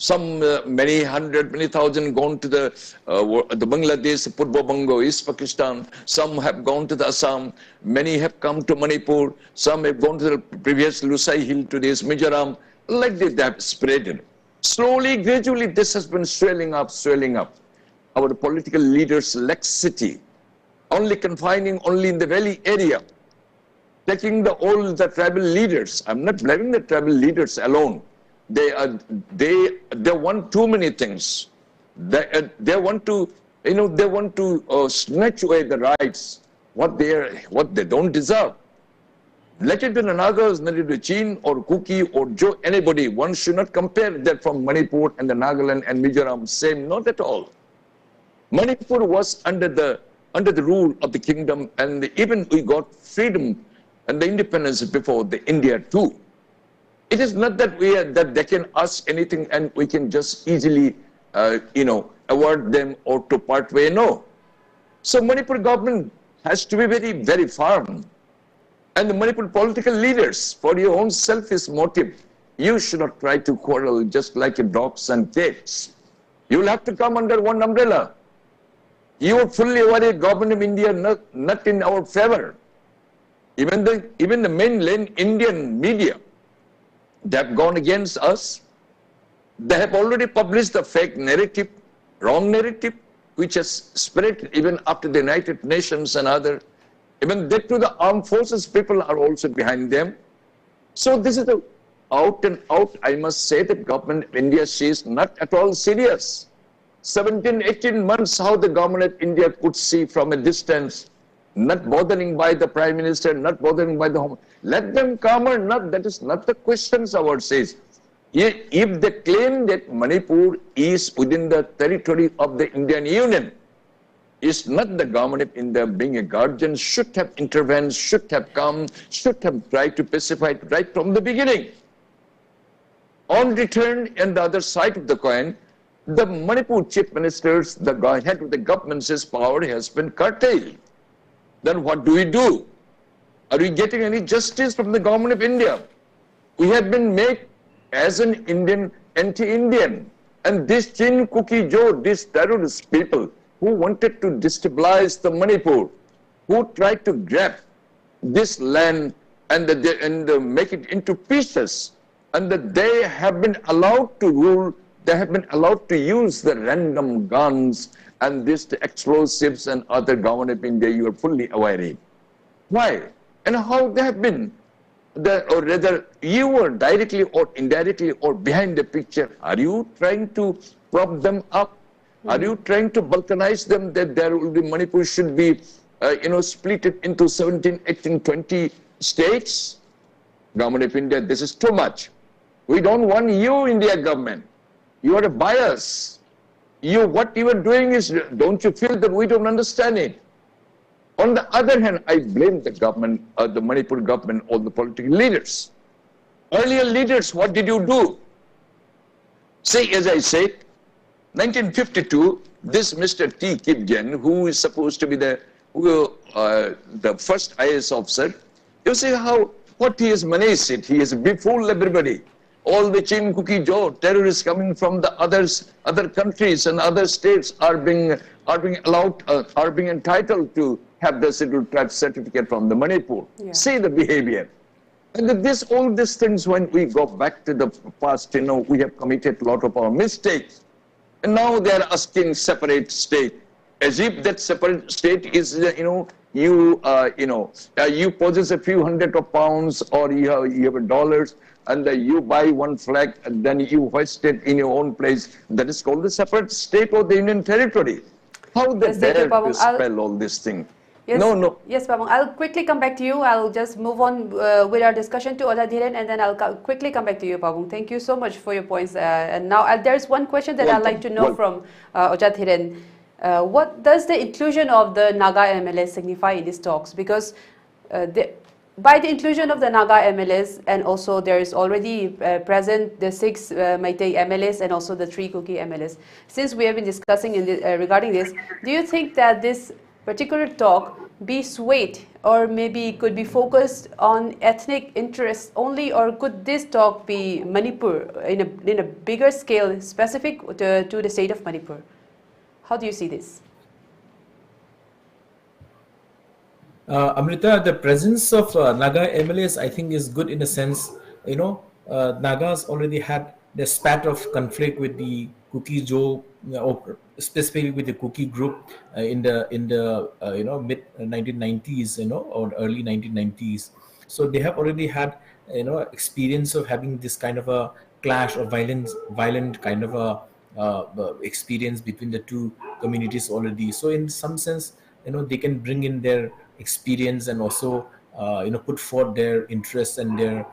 Some many hundred, many thousand gone to the Bangladesh, Purba Bango, East Pakistan. Some have gone to the Assam. Many have come to Manipur. Some have gone to the previous Lusai Hill to this Mizoram. Like this, they have spread it. Slowly, gradually, this has been swelling up, swelling up. Our political leaders' laxity, only confining only in the valley area, taking all the tribal leaders. I'm not blaming the tribal leaders alone. They want too many things. They want to, snatch away the rights, what they don't deserve. Let it be the Nagas, let it be Chin or KUKI or Joe, anybody. One should not compare that from Manipur and the Nagaland and Mizoram. Same, not at all. Manipur was under the rule of the kingdom, and even we got freedom and the independence before the India too. It is not that that they can ask anything and we can just easily, award them or to part way. No. So Manipur government has to be very, very firm. And the Manipur political leaders, for your own selfish motive, you should not try to quarrel just like dogs and cats. You will have to come under one umbrella. You are fully aware government of India not in our favor. Even the mainland Indian media, they have gone against us. They have already published the fake narrative, wrong narrative, which has spread even after the United Nations and other. Even that to the armed forces people are also behind them. So this is out and out, I must say the government of India, she is not at all serious. 17, 18 months, how the government of India could see from a distance, not bothering by the Prime Minister, not bothering by the Home. Let them come or not, that is not the questions our says. If they claim that Manipur is within the territory of the Indian Union, is not the government of India being a guardian, should have intervened, should have come, should have tried to pacify it right from the beginning. On return, and the other side of the coin, the Manipur chief ministers, the head of the government's power has been curtailed. Then what do we do? Are we getting any justice from the government of India? We have been made as an Indian, anti-Indian. And this Chin Kuki Jo, these terrorist people who wanted to destabilize the Manipur, who tried to grab this land and make it into pieces, and that they have been allowed to rule, they have been allowed to use the random guns and the explosives and other government of India, you are fully aware of. Why? And how they have been, or rather, you were directly or indirectly or behind the picture, are you trying to prop them up? Are you trying to balkanize them that there will be, Manipur should be, split it into 17, 18, 20 states? Government of India, this is too much. We don't want you, India government. You are a bias. What you are doing is, don't you feel that we don't understand it? On the other hand, I blame the government, the Manipur government, all the political leaders. Earlier leaders, what did you do? See, as I said, 1952, this Mr. T. Kipgen, who is supposed to be the first IAS officer, you see what he has managed. He has befooled everybody. All the Chin Kuki Jo terrorists coming from the other countries and other states are being allowed, are being entitled to have the scheduled tribe certificate from the Manipur. Yeah. See the behavior. And all these things, when we go back to the past, we have committed a lot of our mistakes. And now they are asking separate state, as if that separate state is, you possess a few hundred of pounds or you have dollars, and you buy one flag and then you hoist it in your own place. That is called the separate state or the Indian territory. How they dare to spell all this thing? Yes, no. Yes, Pabong. I'll quickly come back to you. I'll just move on with our discussion to DHIREN, and then I'll quickly come back to you, Pabong. Thank you so much for your points. And now there's one question that I'd like to know from DHIREN. What does the inclusion of the Naga MLAs signify in these talks? Because by the inclusion of the Naga MLAs, and also there is already present the 6 MEITEI MLAs and also the 3 KUKI MLAs. Since we have been discussing regarding this, do you think that this particular talk be swayed or maybe could be focused on ethnic interests only, or could this talk be Manipur in a bigger scale specific to the state of Manipur? How do you see this? Amrita, the presence of Naga MLAs, I think, is good in a sense. Nagas already had the spat of conflict with the Kuki Jo, or specifically with the Kuki group in the mid 1990s, or early 1990s. So they have already had experience of having this kind of a clash or violent kind of a experience between the two communities already. So in some sense, they can bring in their experience and also put forth their interests and their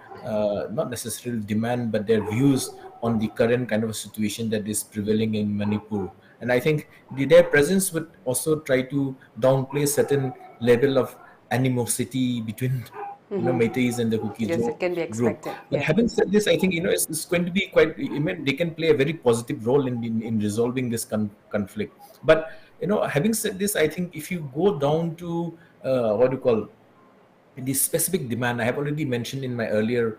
not necessarily demand, but their views on the current kind of a situation that is prevailing in Manipur. And I think their presence would also try to downplay certain level of animosity between MEITEIs and the Kuki Yes, it can be expected. Group. But having said this, I think it's going to be quite. They can play a very positive role in resolving this conflict. But having said this, I think if you go down to the specific demand, I have already mentioned in my earlier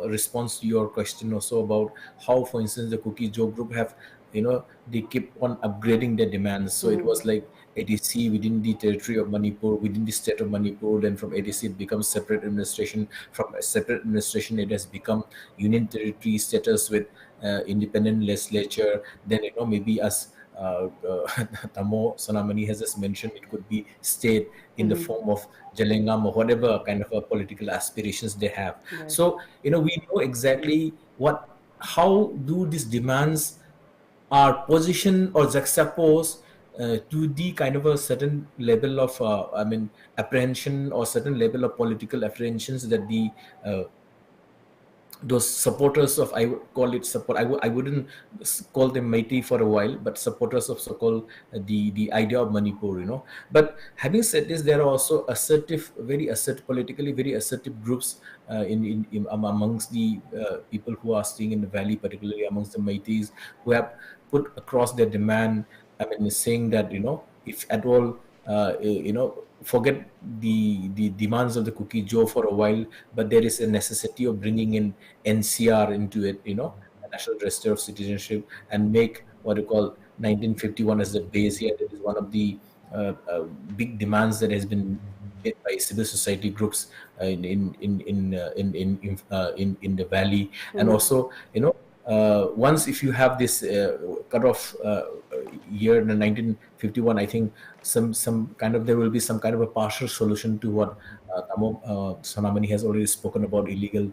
response to your question also about how, for instance, the Kuki Jo group have, they keep on upgrading their demands. So it was like ADC within the territory of Manipur, within the state of Manipur. Then from ADC it becomes separate administration. From a separate administration it has become union territory status with independent legislature. Then maybe as Tamo Sonamani has just mentioned, it could be state in the form of Jalengam or whatever kind of political aspirations they have. Yes. So, we know exactly how do these demands are positioned or juxtaposed to the kind of a certain level of, apprehension or certain level of political apprehensions that the those supporters of, I would call it support, I wouldn't call them MEITEI for a while, but supporters of so-called the idea of Manipur, But having said this, there are also politically very assertive groups amongst the people who are staying in the valley, particularly amongst the MEITEIs, who have put across their demand, saying that, if at all, forget the demands of the KUKI Joe for a while, but there is a necessity of bringing in NCR into it, the National Register of Citizenship, and make what you call 1951 as the base here. That is one of the big demands that has been made by civil society groups in the valley, and also, once if you have this cutoff year in 1951, I think there will be some kind of a partial solution to what Sonamani has already spoken about, illegal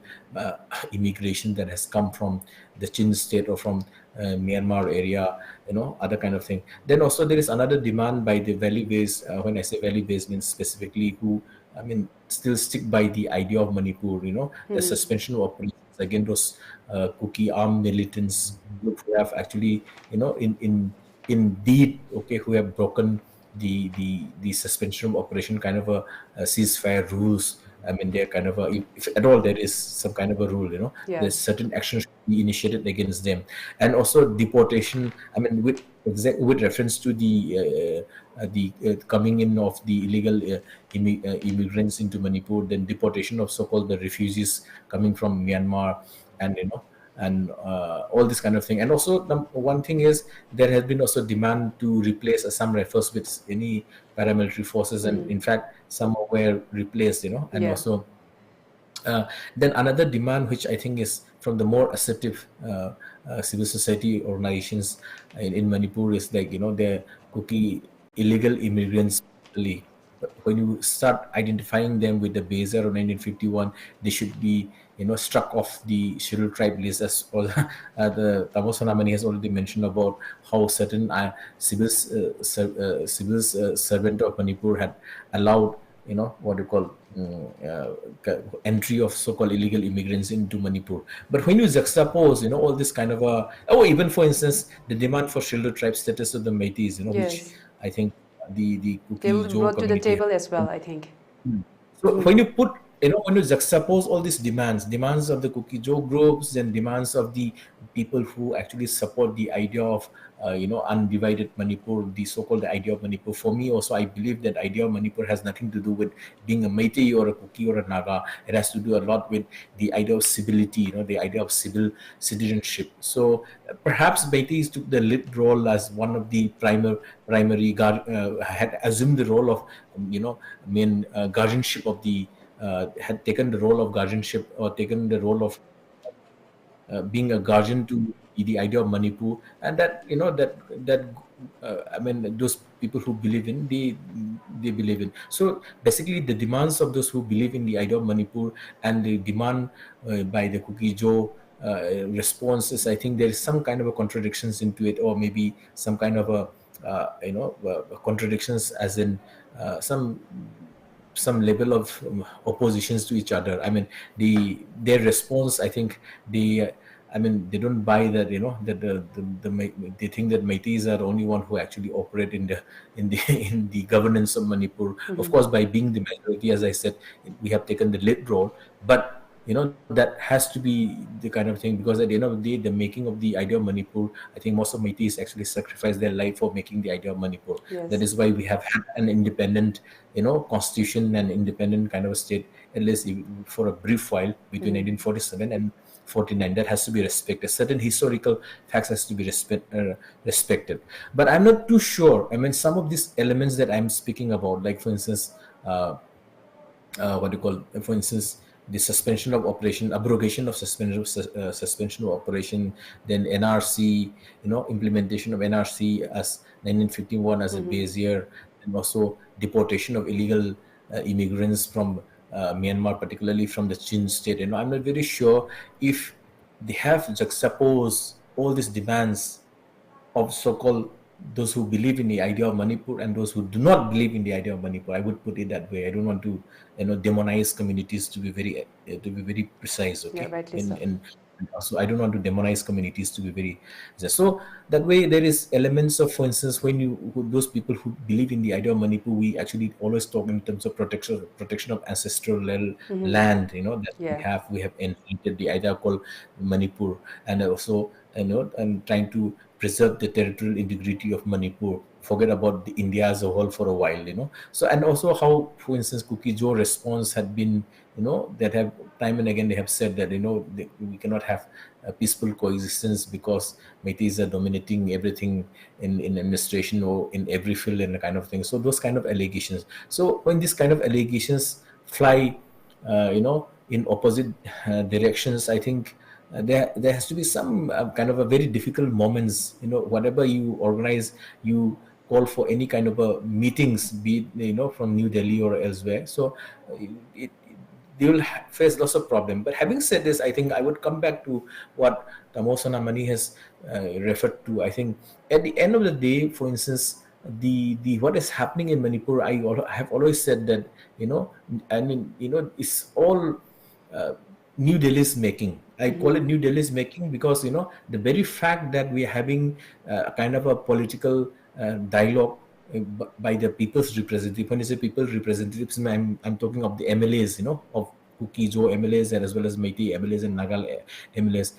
immigration that has come from the Chin state or from Myanmar area, other kind of thing. Then also there is another demand by the valley-based, when I say valley-based means specifically who, still stick by the idea of Manipur, the suspension of operations against those KUKI armed militants who have actually, indeed, who have broken the suspension of operation kind of a ceasefire rules. They're kind of if at all there is some kind of a rule, Yes. there's certain actions should be initiated against them, and also deportation. With reference to the coming in of the illegal immigrants into Manipur, then deportation of so-called the refugees coming from Myanmar, and all this kind of thing. And also one thing is there has been also demand to replace Assam Rifles with any paramilitary forces, and in fact some were replaced, and Yeah. also then another demand which I think is from the more assertive civil society organizations in Manipur is like, the KUKI illegal immigrants. But when you start identifying them with the Bezer of 1951, they should be, struck off the scheduled tribe list, as well. The Tamo Sonamani has already mentioned about how certain civil servant of Manipur had allowed, what you call entry of so-called illegal immigrants into Manipur. But when you juxtapose, all this kind of even for instance, the demand for scheduled tribe status of the MEITEIs, which Yes. I think the They KUKI Joe brought to the community. table as well, I think. So when you put, when you juxtapose all these demands of the KUKI Joe groups and demands of the people who actually support the idea of, undivided Manipur, the so-called idea of Manipur. For me also, I believe that idea of Manipur has nothing to do with being a MEITEI or a KUKI or a Naga. It has to do a lot with the idea of civility, the idea of civil citizenship. So perhaps MEITEIs took the lead role as one of the primary had assumed the role of, guardianship of the, had taken the role of guardianship or taken the role of being a guardian to the idea of Manipur, and that those people who believe in they believe in. So basically, the demands of those who believe in the idea of Manipur and the demand by the KUKI Joe responses, I think there is some kind of a contradictions into it, or maybe some kind of a contradictions, as in some level of oppositions to each other. Their response, I think they don't buy that, they think that MEITEIs are the only one who actually operate in the governance of Manipur. Of course, by being the majority, as I said, we have taken the lead role, but that has to be the kind of thing, because at the end of the day, the making of the idea of Manipur, I think most of MEITEIs actually sacrifice their life for making the idea of Manipur. Yes. That is why we have had an independent, constitution and independent kind of a state, at least for a brief while between 1947 and 49. That has to be respected. Certain historical facts has to be respected. But I'm not too sure. Some of these elements that I'm speaking about, like for instance, for instance, the suspension of operation, abrogation of suspension of operation, then NRC, implementation of NRC as 1951 as a base year, and also deportation of illegal immigrants from Myanmar, particularly from the Chin state. I'm not very sure if they have juxtaposed all these demands of so-called those who believe in the idea of Manipur and those who do not believe in the idea of Manipur. I would put it that way. I don't want to, demonize communities, to be very precise. Okay, Yeah, rightly so. and also I don't want to demonize communities, to be very. So that way there is elements of, for instance, those people who believe in the idea of Manipur, we actually always talk in terms of protection of ancestral land. That we have inherited the idea called Manipur, and also and trying to preserve the territorial integrity of Manipur, forget about the India as a whole for a while, So, and also how, for instance, KUKI Joe response had been, that have time and again they have said that, we cannot have a peaceful coexistence because MEITEIs are dominating everything in administration or in every field and the kind of thing. So those kind of allegations. So when these kind of allegations fly, in opposite directions, I think there has to be some kind of a very difficult moments. Whatever you organize, you call for any kind of meetings, be it, from New Delhi or elsewhere. So they will face lots of problems. But having said this, I think I would come back to what SONAMANI has referred to. I think at the end of the day, for instance, the what is happening in Manipur, I have always said that it's all New Delhi's making. I call it New Delhi's making because the very fact that we are having kind of a political dialogue by the people's representative. When you say people's representatives, I'm talking of the MLAs, of KUKI Joe MLAs and as well as MEITEI MLAs and Nagal MLAs.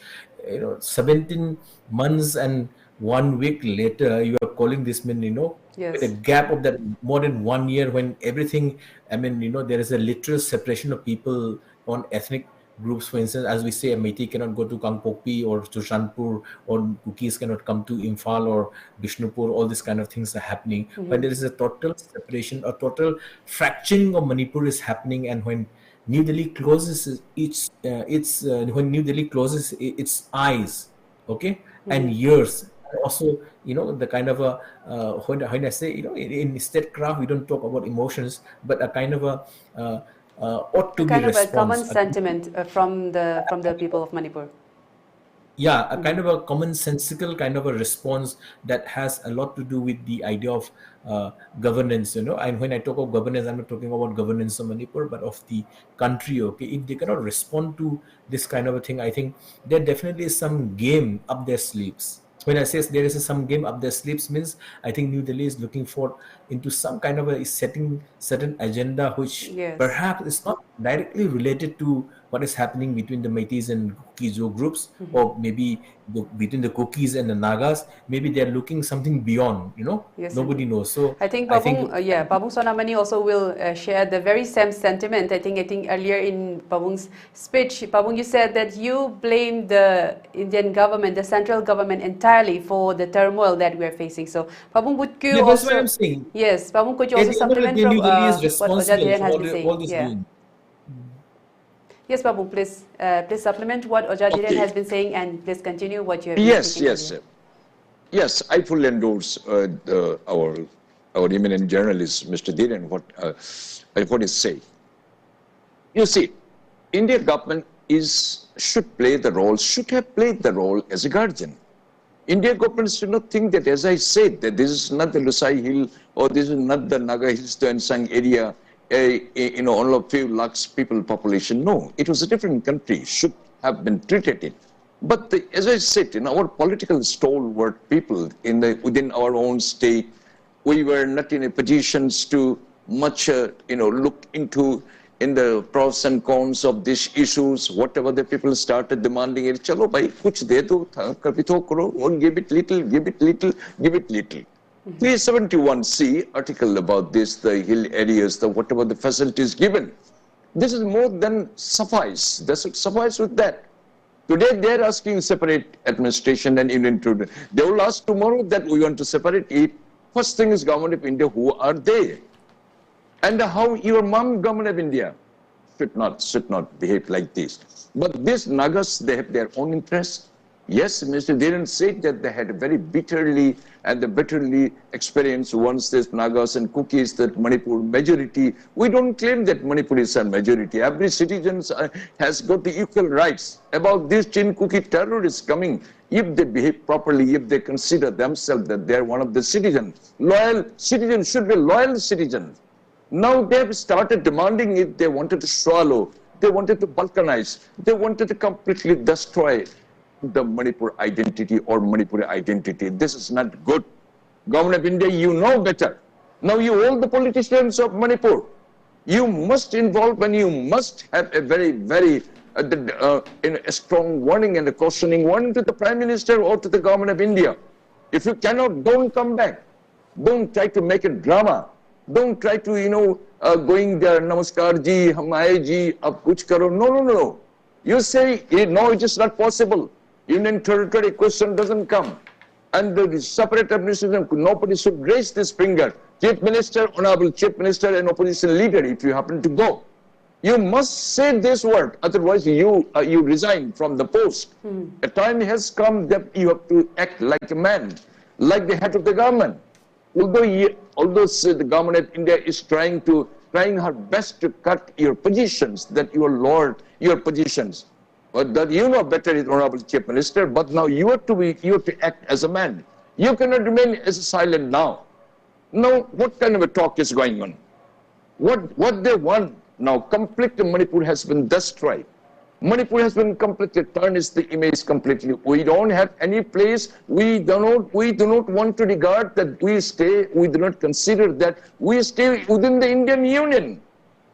17 months and 1 week later, you are calling this man, with a gap of that more than 1 year, when everything, there is a literal separation of people on ethnic groups. For instance, as we say, a MEITEI cannot go to Kangpokpi or to Shanpur, or KUKIs cannot come to Imphal or Bishnupur. All these kind of things are happening. When there is a total separation, a total fracturing of Manipur is happening, and when New Delhi closes when New Delhi closes its eyes, okay, and ears. Also, the kind of a when I say, in statecraft we don't talk about emotions, but a kind of a ought to kind be of response. a common sentiment from the people of Manipur. Yeah, a kind of a commonsensical kind of a response that has a lot to do with the idea of governance, And when I talk of governance, I'm not talking about governance of Manipur, but of the country, okay? If they cannot respond to this kind of a thing, I think there definitely is some game up their sleeves. When I say there is some game up their sleeves, means I think New Delhi is looking into some kind of a setting certain agenda which perhaps is not directly related to what is happening between the MEITEIs and KUKI Joe groups, or maybe between the KUKIs and the Nagas. Maybe they are looking something beyond, Yes, nobody knows. So I think Babung SONAMANI also will share the very same sentiment. I think earlier in Babung's speech, Babung, you said that you blame the Indian government, the central government, entirely for the turmoil that we are facing. So Babung, would you also? That's what I'm saying. Yes, Babung, could you also supplement from New Delhi is what responsible DHIREN has for been saying? all this doing. Yes, Babung, please supplement what DHIREN has been saying, and please continue what you have been speaking. Yes, I fully endorse our eminent journalist, Mr. DHIREN, what he saying. You see, Indian government should have played the role as a guardian. Indian government should not think that, as I said, that this is not the Lusai Hill or this is not the Naga Hills to Ensang area, only a few lakhs people population. No, it was a different country, should have been treated it. But as I said, our political stalwart people within our own state, we were not in a positions to much, look into in the pros and cons of these issues. Whatever the people started demanding, it, chalo bhai, kuch de do, kabhi to karo, or give it little, give it little, give it little. 371C article about this, the hill areas, whatever the facilities given. This is more than suffice. They should suffice with that. Today they are asking separate administration and union to. They will ask tomorrow that we want to separate it. First thing is Government of India, who are they? And how your mom Government of India? should not behave like this. But these Nagas, they have their own interests. Yes, Mr. Dhiren said that they had very bitterly experienced once this Nagas and Kukis, that Manipur majority. We don't claim that Manipur is a majority. Every citizen has got the equal rights. About these Chin Kuki terrorists coming, if they behave properly, if they consider themselves that they are one of the citizens, loyal citizens should be loyal citizens. Now they have started demanding it. They wanted to swallow. They wanted to balkanize. They wanted to completely destroy the Manipur identity or Manipuri identity. This is not good. Government of India, you know better. Now you all the politicians of Manipur, you must involve and you must have a very in a strong warning and a cautioning warning to the Prime Minister or to the Government of India. If you cannot, don't come back. Don't try to make a drama. Don't try to, going there, Namaskar ji, Hamaye ji, ab kuch karo. No. You say, no, it is not possible. Union territory question doesn't come. And the separate administration, nobody should raise this finger. Chief Minister, Honorable Chief Minister and opposition leader, if you happen to go, you must say this word. Otherwise, you resign from the post. A time has come that you have to act like a man, like the head of the government. Although the government of India is trying her best to cut your positions, that you lord your positions. But that you know better is Honorable Chief Minister, but now you have to act as a man. You cannot remain as silent now. Now, what kind of a talk is going on? What they want now, complete Manipur has been destroyed. Manipur has been completely tarnished, the image completely. We don't have any place. We do not want to regard that we do not consider that we stay within the Indian Union.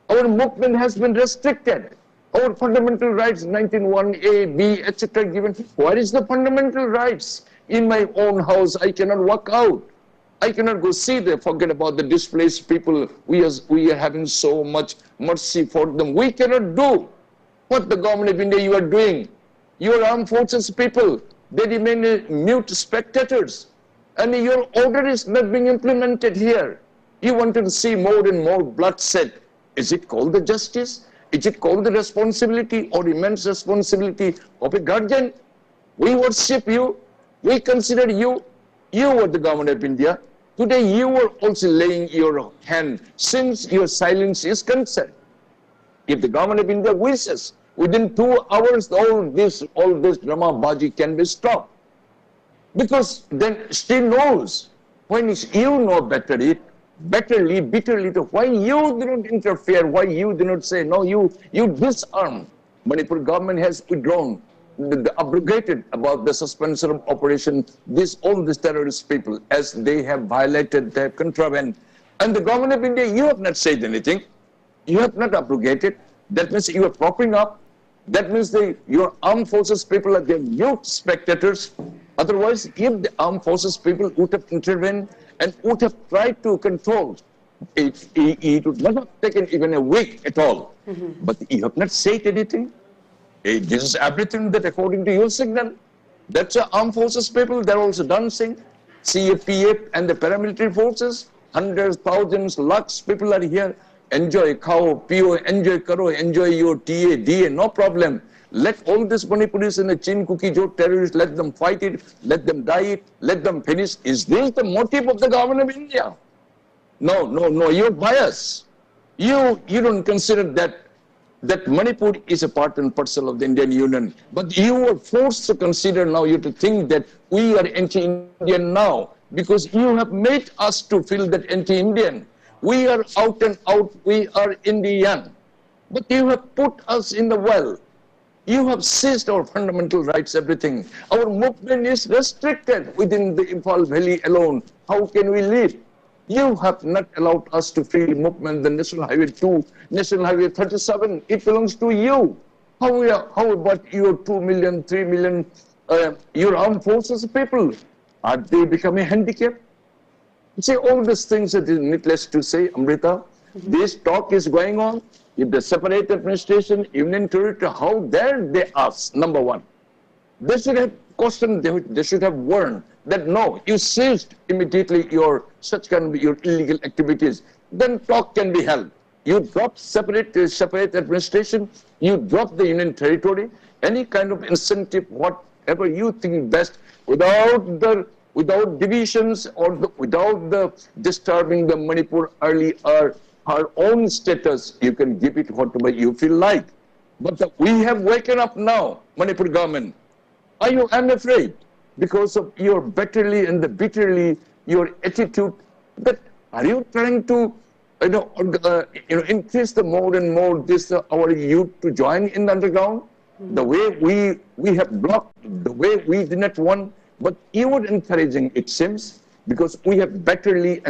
Our movement has been restricted. Our fundamental rights, 19(1)(a), (b), etc. given. Where is the fundamental rights? In my own house, I cannot walk out. I cannot go see them. Forget about the displaced people. We are having so much mercy for them. We cannot do what the government of India you are doing. Your armed forces people, they remain mute spectators. And your order is not being implemented here. You wanted to see more and more bloodshed. Is it called the justice? Is it called the responsibility or immense responsibility of a guardian? We worship you. We consider you. You were the government of India. Today you are also laying your hand since your silence is concerned. If the government of India wishes, within 2 hours all this drama baji can be stopped. Because then she knows when you know bitterly, why you do not interfere, why you do not say, no, you disarm. Manipur government has withdrawn, abrogated about the suspension of operation, all these terrorist people, as they have violated their contraband. And the government of India, you have not said anything. You have not abrogated. That means you are propping up. That means your armed forces people are the mute spectators. Otherwise, if the armed forces people would have intervened and would have tried to control, it would not have taken even a week at all. But you have not said anything. This is everything that according to your signal. That's the armed forces people, they're also dancing. CFPF and the paramilitary forces, hundreds, thousands, lakhs people are here. Enjoy, khao, pio, enjoy karo, enjoy your TA, DA, no problem. Let all these Manipuris and the Chin Kuki Jo terrorists, let them fight it, let them die it, let them finish. Is this the motive of the government of India? No, you're biased. You don't consider that Manipur is a part and parcel of the Indian Union. But you are forced to consider now, you to think that we are anti-Indian now, because you have made us to feel that anti-Indian. We are out and out, we are Indian. But you have put us in the well. You have seized our fundamental rights, everything. Our movement is restricted within the Imphal Valley alone. How can we live? You have not allowed us to freely movement the National Highway 2, National Highway 37. It belongs to you. How about your 2 million, 3 million, your armed forces people? Are they becoming handicapped? See, all these things that is needless to say, Amrita. This talk is going on. If the separate administration, union territory, how dare they ask, number one. They should have questioned, they should have warned that no, you ceased immediately your illegal activities. Then talk can be held. You drop separate administration, you drop the union territory, any kind of incentive, whatever you think best, without divisions or without the disturbing the Manipur early or her own status. You can give it whatever you feel like. But we have waken up now, Manipur government. I'm afraid because of your bitterly your attitude that are you trying to increase the more and more our youth to join in the underground? The way we have blocked, the way we did not want, but you were encouraging, it seems, because we have bitterly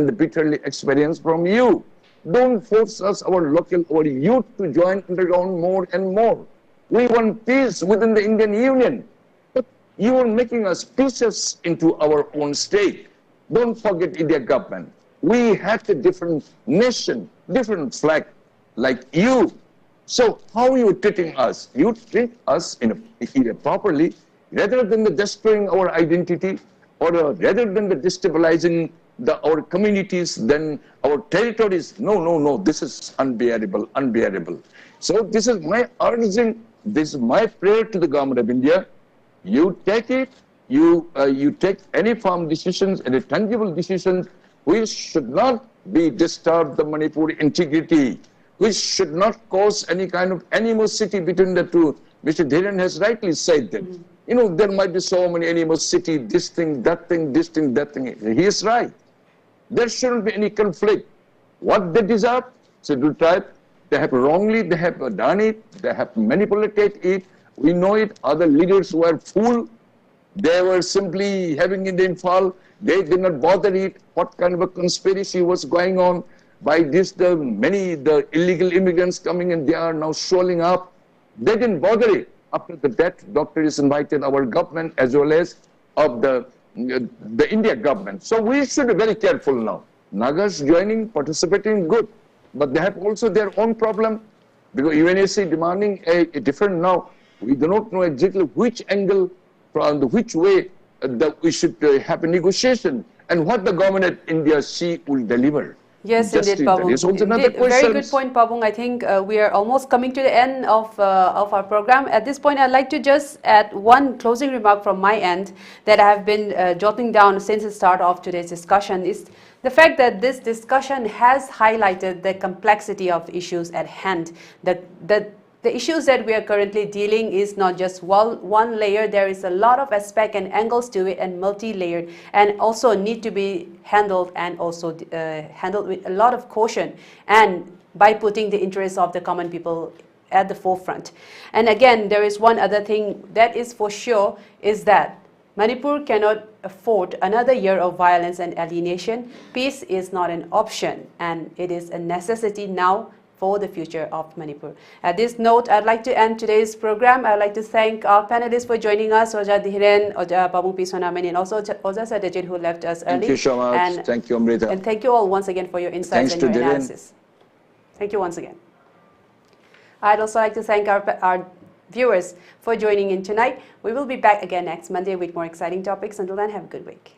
experienced from you. Don't force us, our youth to join underground more and more. We want peace within the Indian Union. But you are making us pieces into our own state. Don't forget India government. We have a different nation, different flag, like you. So how are you treating us? You treat us properly, rather than destroying our identity, or rather than destabilizing our communities, then our territories. No, this is unbearable. So this is my urging, this is my prayer to the government of India. You take it, you take any firm decisions, any tangible decisions, which should not be disturb the Manipuri integrity, which should not cause any kind of animosity between the two. Mr. DHIREN has rightly said that. There might be so many animosity, this thing, that thing, this thing, that thing. He is right. There shouldn't be any conflict. What they deserve, scheduled tribe, they have wrongly, they have done it, they have manipulated it. We know it. Other leaders were fool. They were simply having it in fall. They did not bother it. What kind of a conspiracy was going on? By this, the illegal immigrants coming in, they are now showing up. They didn't bother it. After the death, doctor is invited our government as well as of the India government. So we should be very careful now. Nagas joining, participating, good. But they have also their own problem. Because UNSC demanding a different now. We do not know exactly which angle, from which way that we should have a negotiation, and what the government of India will deliver. Yes, indeed, Pabung. Very good point, Pabung. I think we are almost coming to the end of our program. At this point, I'd like to just add one closing remark from my end that I have been jotting down since the start of today's discussion is the fact that this discussion has highlighted the complexity of issues at hand. The issues that we are currently dealing is not just one layer. There is a lot of aspects and angles to it, and multi-layered, and also need to be handled, and also handled with a lot of caution, and by putting the interests of the common people at the forefront. And again, there is one other thing that is for sure, is that Manipur cannot afford another year of violence and alienation. Peace is not an option, and it is a necessity now for the future of Manipur. At this note, I'd like to end today's program. I'd like to thank our panelists for joining us, Oja DHIREN, Oja Pabung P. SONAMANI, and also Oja SATYAJEET, who left us early. Thank you so much. And thank you, Amrita. And thank you all once again for your insights and your analysis. Thank you once again. I'd also like to thank our viewers for joining in tonight. We will be back again next Monday with more exciting topics. Until then, have a good week.